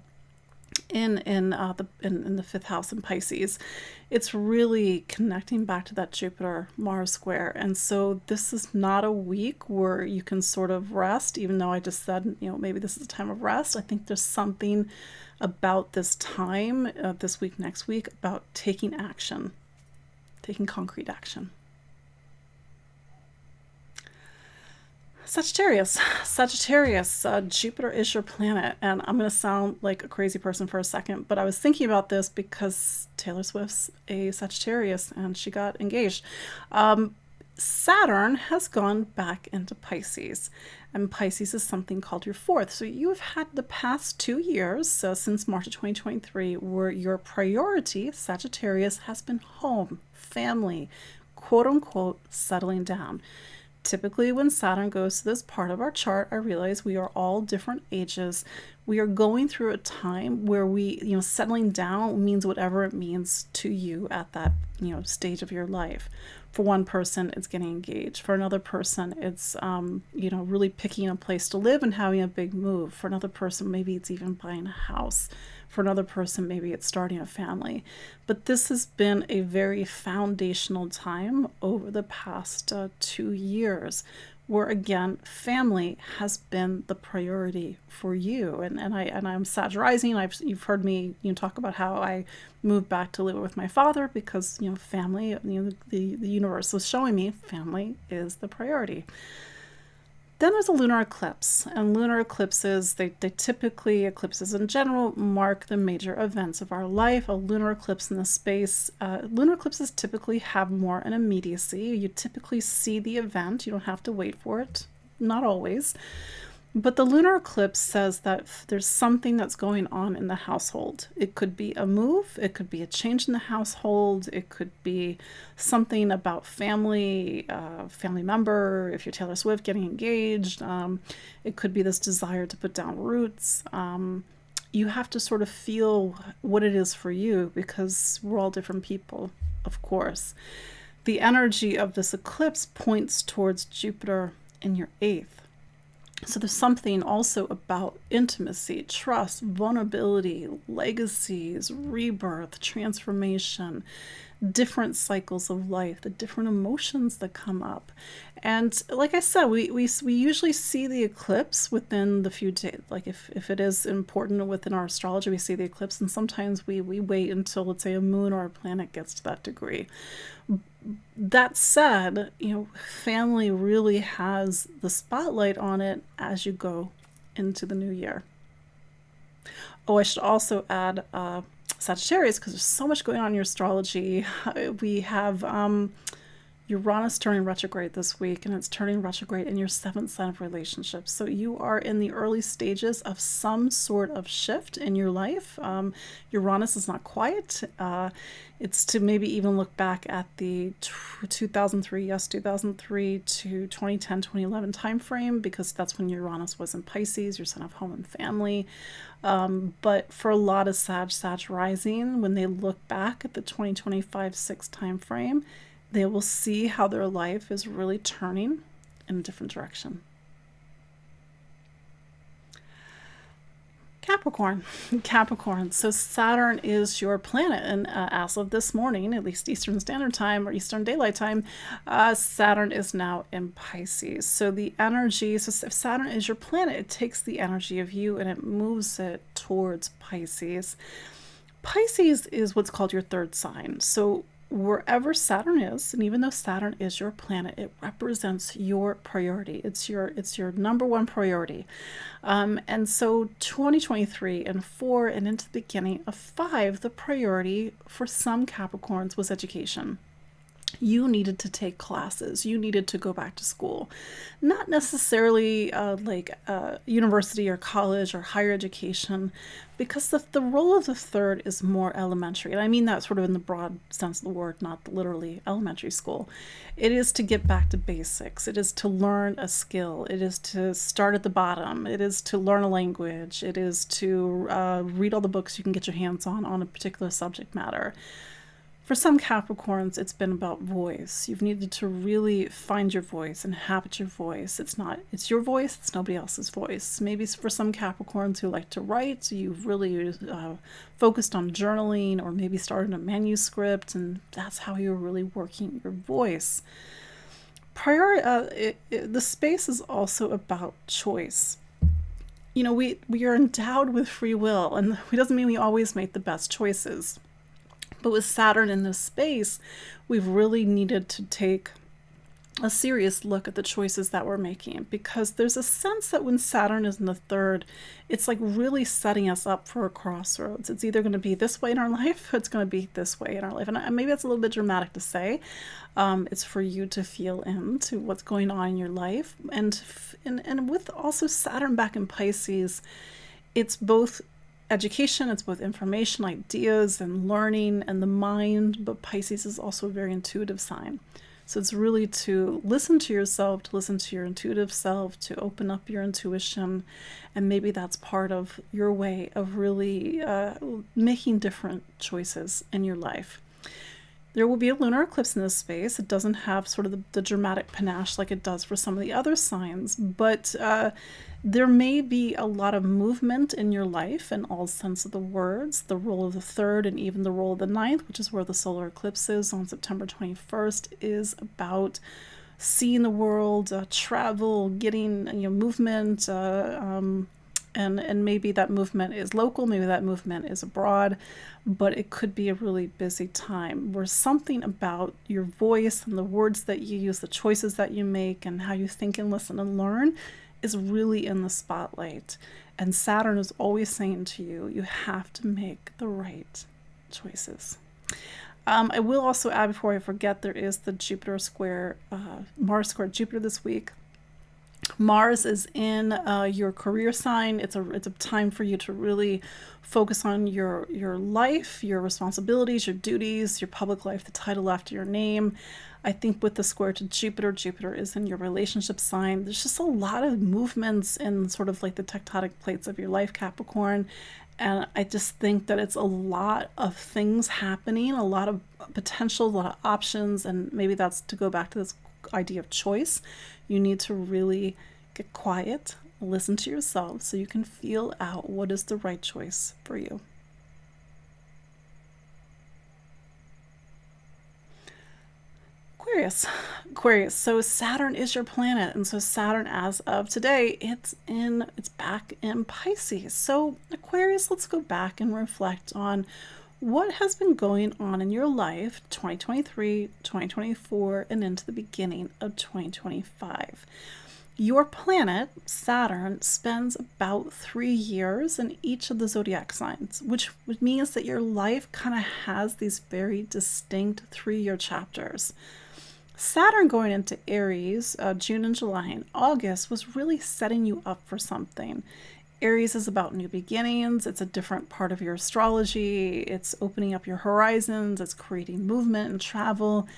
[SPEAKER 1] in the fifth house in Pisces, it's really connecting back to that Jupiter Mars square. And so this is not a week where you can sort of rest, even though I just said, maybe this is a time of rest. I think there's something about this time, this week, next week, about taking action, taking concrete action. Sagittarius, Jupiter is your planet, and I'm going to sound like a crazy person for a second, but I was thinking about this because Taylor Swift's a Sagittarius and she got engaged. Saturn has gone back into Pisces, and Pisces is something called your fourth. So you've had the past 2 years, since March of 2023, where your priority, Sagittarius, has been home, family, quote unquote, settling down. Typically, when Saturn goes to this part of our chart, I realize we are all different ages. We are going through a time where settling down means whatever it means to you at that, stage of your life. For one person, it's getting engaged. For another person, it's, really picking a place to live and having a big move. For another person, maybe it's even buying a house. For another person, maybe it's starting a family. But this has been a very foundational time over the past 2 years, where again, family has been the priority for you. And I'm Sag rising. You've heard me talk about how I moved back to live with my father because family. The universe was showing me family is the priority. Then there's a lunar eclipse, and lunar eclipses, they typically, eclipses in general, mark the major events of our life. A lunar eclipse in the space, lunar eclipses typically have more an immediacy. You typically see the event, you don't have to wait for it, not always. But the lunar eclipse says that there's something that's going on in the household. It could be a move, it could be a change in the household, it could be something about family, family member, if you're Taylor Swift, getting engaged. It could be this desire to put down roots. You have to sort of feel what it is for you because we're all different people, of course. The energy of this eclipse points towards Jupiter in your 8th. So there's something also about intimacy, trust, vulnerability, legacies, rebirth, transformation, different cycles of life, the different emotions that come up. And like I said, we usually see the eclipse within the few days. Like if it is important within our astrology, we see the eclipse, and sometimes we wait until, let's say, a moon or a planet gets to that degree. That said, family really has the spotlight on it as you go into the new year. Oh, I should also add Sagittarius, because there's so much going on in your astrology. We have Uranus turning retrograde this week, and it's turning retrograde in your 7th sign of relationships. So you are in the early stages of some sort of shift in your life. Uranus is not quiet. It's to maybe even look back at the 2003 to 2010, 2011 time frame, because that's when Uranus was in Pisces, your sign of home and family. But for a lot of Sag rising, when they look back at the 2025-6 time frame, they will see how their life is really turning in a different direction. Capricorn. So Saturn is your planet, and as of this morning, at least Eastern Standard Time or Eastern Daylight Time, Saturn is now in Pisces. So the energy, so if Saturn is your planet, it takes the energy of you and it moves it towards Pisces. Pisces is what's called your 3rd sign. So wherever Saturn is, and even though Saturn is your planet, it represents your priority. It's your number one priority. And so 2023 and 4 and into the beginning of 5, the priority for some Capricorns was education. you needed to take classes, you needed to go back to school. Not necessarily university or college or higher education, because the role of the third is more elementary. And I mean that sort of in the broad sense of the word, not literally elementary school. It is to get back to basics. It is to learn a skill. It is to start at the bottom. It is to learn a language. It is to read all the books you can get your hands on a particular subject matter. For some Capricorns, it's been about voice. You've needed to really find your voice, inhabit your voice. It's your voice, it's nobody else's voice. Maybe for some Capricorns who like to write, you've really focused on journaling, or maybe started a manuscript, and that's how you're really working your voice. The space is also about choice. You know, we are endowed with free will, and it doesn't mean we always make the best choices. But with Saturn in this space, we've really needed to take a serious look at the choices that we're making, because there's a sense that when Saturn is in the third, it's like really setting us up for a crossroads. It's either going to be this way in our life, or it's going to be this way in our life. And maybe that's a little bit dramatic to say. It's for you to feel into what's going on in your life. And with also Saturn back in Pisces, it's both education, it's both information, ideas, and learning, and the mind, but Pisces is also a very intuitive sign. So it's really to listen to yourself, to listen to your intuitive self, to open up your intuition, and maybe that's part of your way of really making different choices in your life. There will be a lunar eclipse in this space. It doesn't have sort of the dramatic panache like it does for some of the other signs, but there may be a lot of movement in your life in all sense of the words. The role of the third and even the role of the ninth, which is where the solar eclipse is on September 21st, is about seeing the world, travel, getting movement, and maybe that movement is local, maybe that movement is abroad, but it could be a really busy time where something about your voice and the words that you use, the choices that you make, and how you think and listen and learn is really in the spotlight. And Saturn is always saying to you, you have to make the right choices. I will also add, before I forget, there is the Jupiter square, Mars square Jupiter this week. Mars is in your career sign. It's a time for you to really focus on your life, your responsibilities, your duties, your public life, the title after your name. I think with the square to Jupiter, Jupiter is in your relationship sign. There's just a lot of movements in sort of like the tectonic plates of your life, Capricorn. And I just think that it's a lot of things happening, a lot of potential, a lot of options. And maybe that's to go back to this idea of choice. You need to really get quiet, listen to yourself so you can feel out what is the right choice for you. Aquarius. So Saturn is your planet, and so Saturn, as of today, it's back in Pisces. So Aquarius, let's go back and reflect on what has been going on in your life 2023, 2024, and into the beginning of 2025. Your planet, Saturn, spends about 3 years in each of the zodiac signs, which means that your life kind of has these very distinct 3-year chapters. Saturn going into Aries, June and July and August, was really setting you up for something. Aries is about new beginnings. It's a different part of your astrology. It's opening up your horizons. It's creating movement and travel.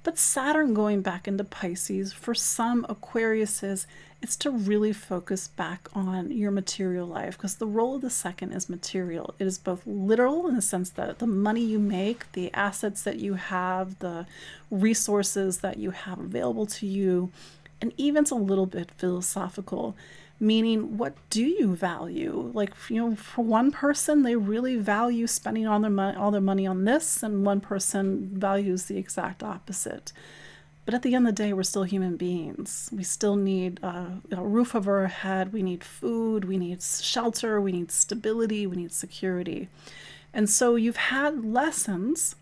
[SPEAKER 1] But Saturn going back into Pisces, for some Aquariuses, it's to really focus back on your material life, because the role of the second is material. It is both literal in the sense that the money you make, the assets that you have, the resources that you have available to you, and even it's a little bit philosophical, meaning what do you value? Like, for one person, they really value spending all their money on this, and one person values the exact opposite. But at the end of the day, we're still human beings. We still need a roof over our head. We need food. We need shelter. We need stability. We need security. And so you've had lessons,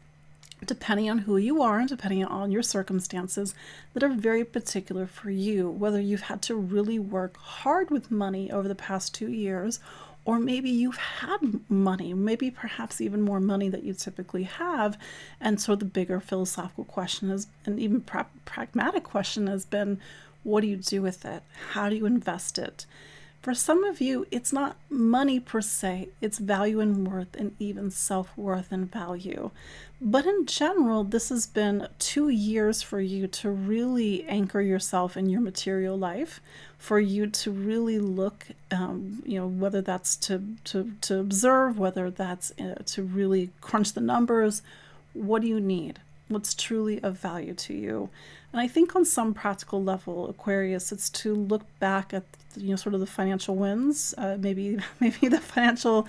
[SPEAKER 1] depending on who you are and depending on your circumstances, that are very particular for you, whether you've had to really work hard with money over the past 2 years, Or maybe you've had money, maybe perhaps even more money that you typically have. And so the bigger philosophical question is, and even pragmatic question has been, what do you do with it? How do you invest it? For some of you, it's not money per se, it's value and worth, and even self-worth and value. But in general, this has been 2 years for you to really anchor yourself in your material life, for you to really look, whether that's to observe, whether that's to really crunch the numbers. What do you need? What's truly of value to you? And I think on some practical level, Aquarius, it's to look back at sort of the financial wins, maybe the financial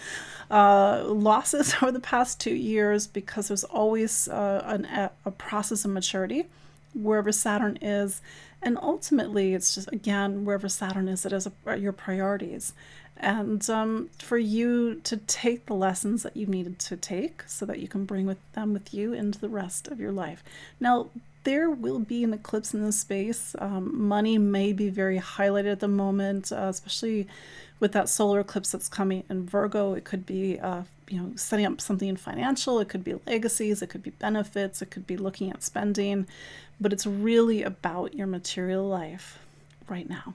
[SPEAKER 1] losses over the past 2 years, because there's always a process of maturity wherever Saturn is. And ultimately, it's just, again, wherever Saturn is, it is your priorities. And for you to take the lessons that you needed to take so that you can bring them with you into the rest of your life. Now, there will be an eclipse in this space. Money may be very highlighted at the moment, especially with that solar eclipse that's coming in Virgo. It could be setting up something in financial. It could be legacies. It could be benefits. It could be looking at spending. But it's really about your material life right now.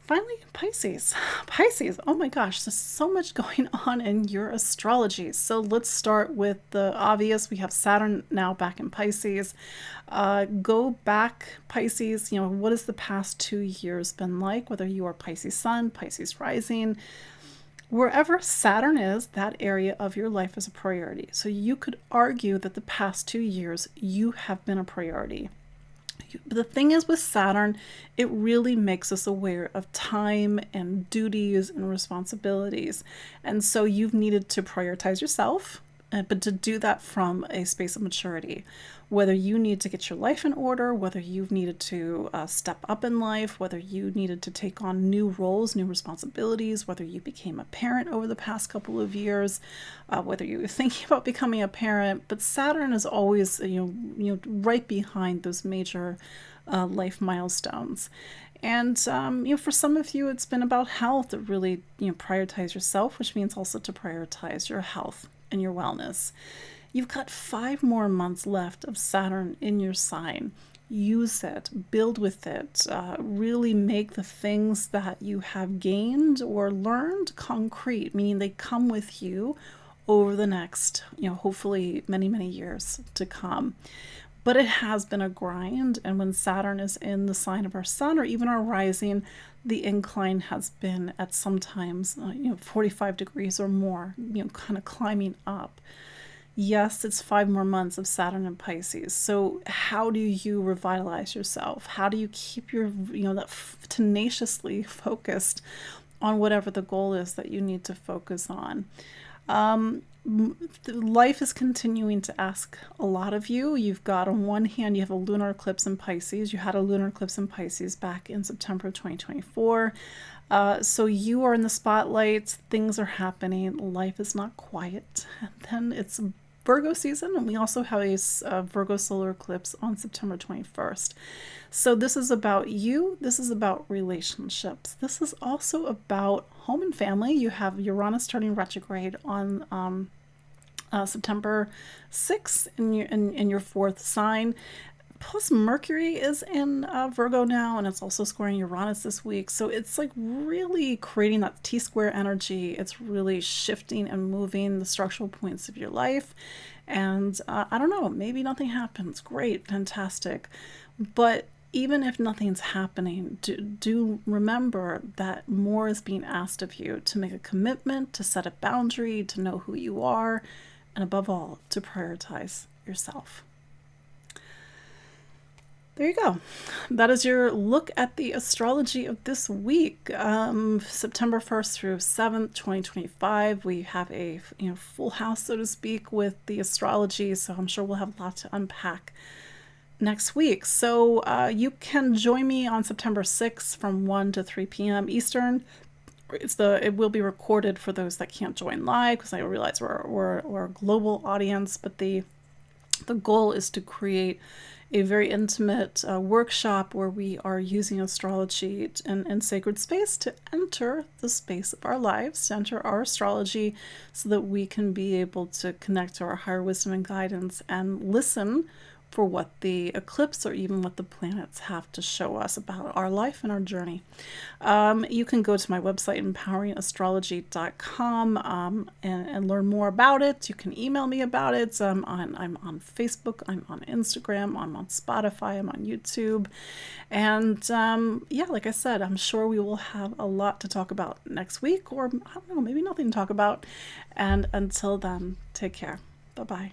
[SPEAKER 1] Finally, Pisces. Pisces, oh my gosh, there's so much going on in your astrology. So let's start with the obvious. We have Saturn now back in Pisces. Go back, Pisces. What has the past 2 years been like? Whether you are Pisces Sun, Pisces Rising, wherever Saturn is, that area of your life is a priority. So you could argue that the past 2 years, you have been a priority. But the thing is with Saturn, it really makes us aware of time and duties and responsibilities. And so you've needed to prioritize yourself, but to do that from a space of maturity. Whether you need to get your life in order, whether you've needed to step up in life, whether you needed to take on new roles, new responsibilities, whether you became a parent over the past couple of years, whether you were thinking about becoming a parent. But Saturn is always right behind those major life milestones. And for some of you, it's been about health, to really prioritize yourself, which means also to prioritize your health and your wellness. You've got 5 more months left of Saturn in your sign. Use it, build with it, really make the things that you have gained or learned concrete, meaning they come with you over the next, hopefully many, many years to come. But it has been a grind, and when Saturn is in the sign of our sun or even our rising, the incline has been at sometimes 45 degrees or more, kind of climbing up. Yes, it's 5 more months of Saturn in Pisces. So how do you revitalize yourself? How do you keep your, tenaciously focused on whatever the goal is that you need to focus on? Life is continuing to ask a lot of you. You've got, on one hand, you have a lunar eclipse in Pisces. You had a lunar eclipse in Pisces back in September of 2024. So you are in the spotlight. Things are happening. Life is not quiet. And then it's Virgo season, and we also have a Virgo solar eclipse on September 21st. So this is about you. This is about relationships. This is also about home and family. You have Uranus turning retrograde on September 6th in your 4th sign. Plus Mercury is in Virgo now, and it's also squaring Uranus this week. So it's like really creating that T-square energy. It's really shifting and moving the structural points of your life. And I don't know, maybe nothing happens. Great, fantastic. But even if nothing's happening, do remember that more is being asked of you, to make a commitment, to set a boundary, to know who you are, and above all, to prioritize yourself. There you go. That is your look at the astrology of this week, September 1st through 7th, 2025. We have a full house, so to speak, with the astrology, so I'm sure we'll have a lot to unpack next week. So you can join me on September 6th from 1 to 3 p.m. Eastern. It will be recorded for those that can't join live, because I realize we're a global audience, but the The goal is to create a very intimate workshop where we are using astrology and sacred space to enter the space of our lives, to enter our astrology, so that we can be able to connect to our higher wisdom and guidance and listen for what the eclipse or even what the planets have to show us about our life and our journey. You can go to my website, empoweringastrology.com, and learn more about it. You can email me about it. I'm on Facebook, I'm on Instagram, I'm on Spotify, I'm on YouTube. And yeah, like I said, I'm sure we will have a lot to talk about next week, or I don't know, maybe nothing to talk about. And until then, take care. Bye-bye.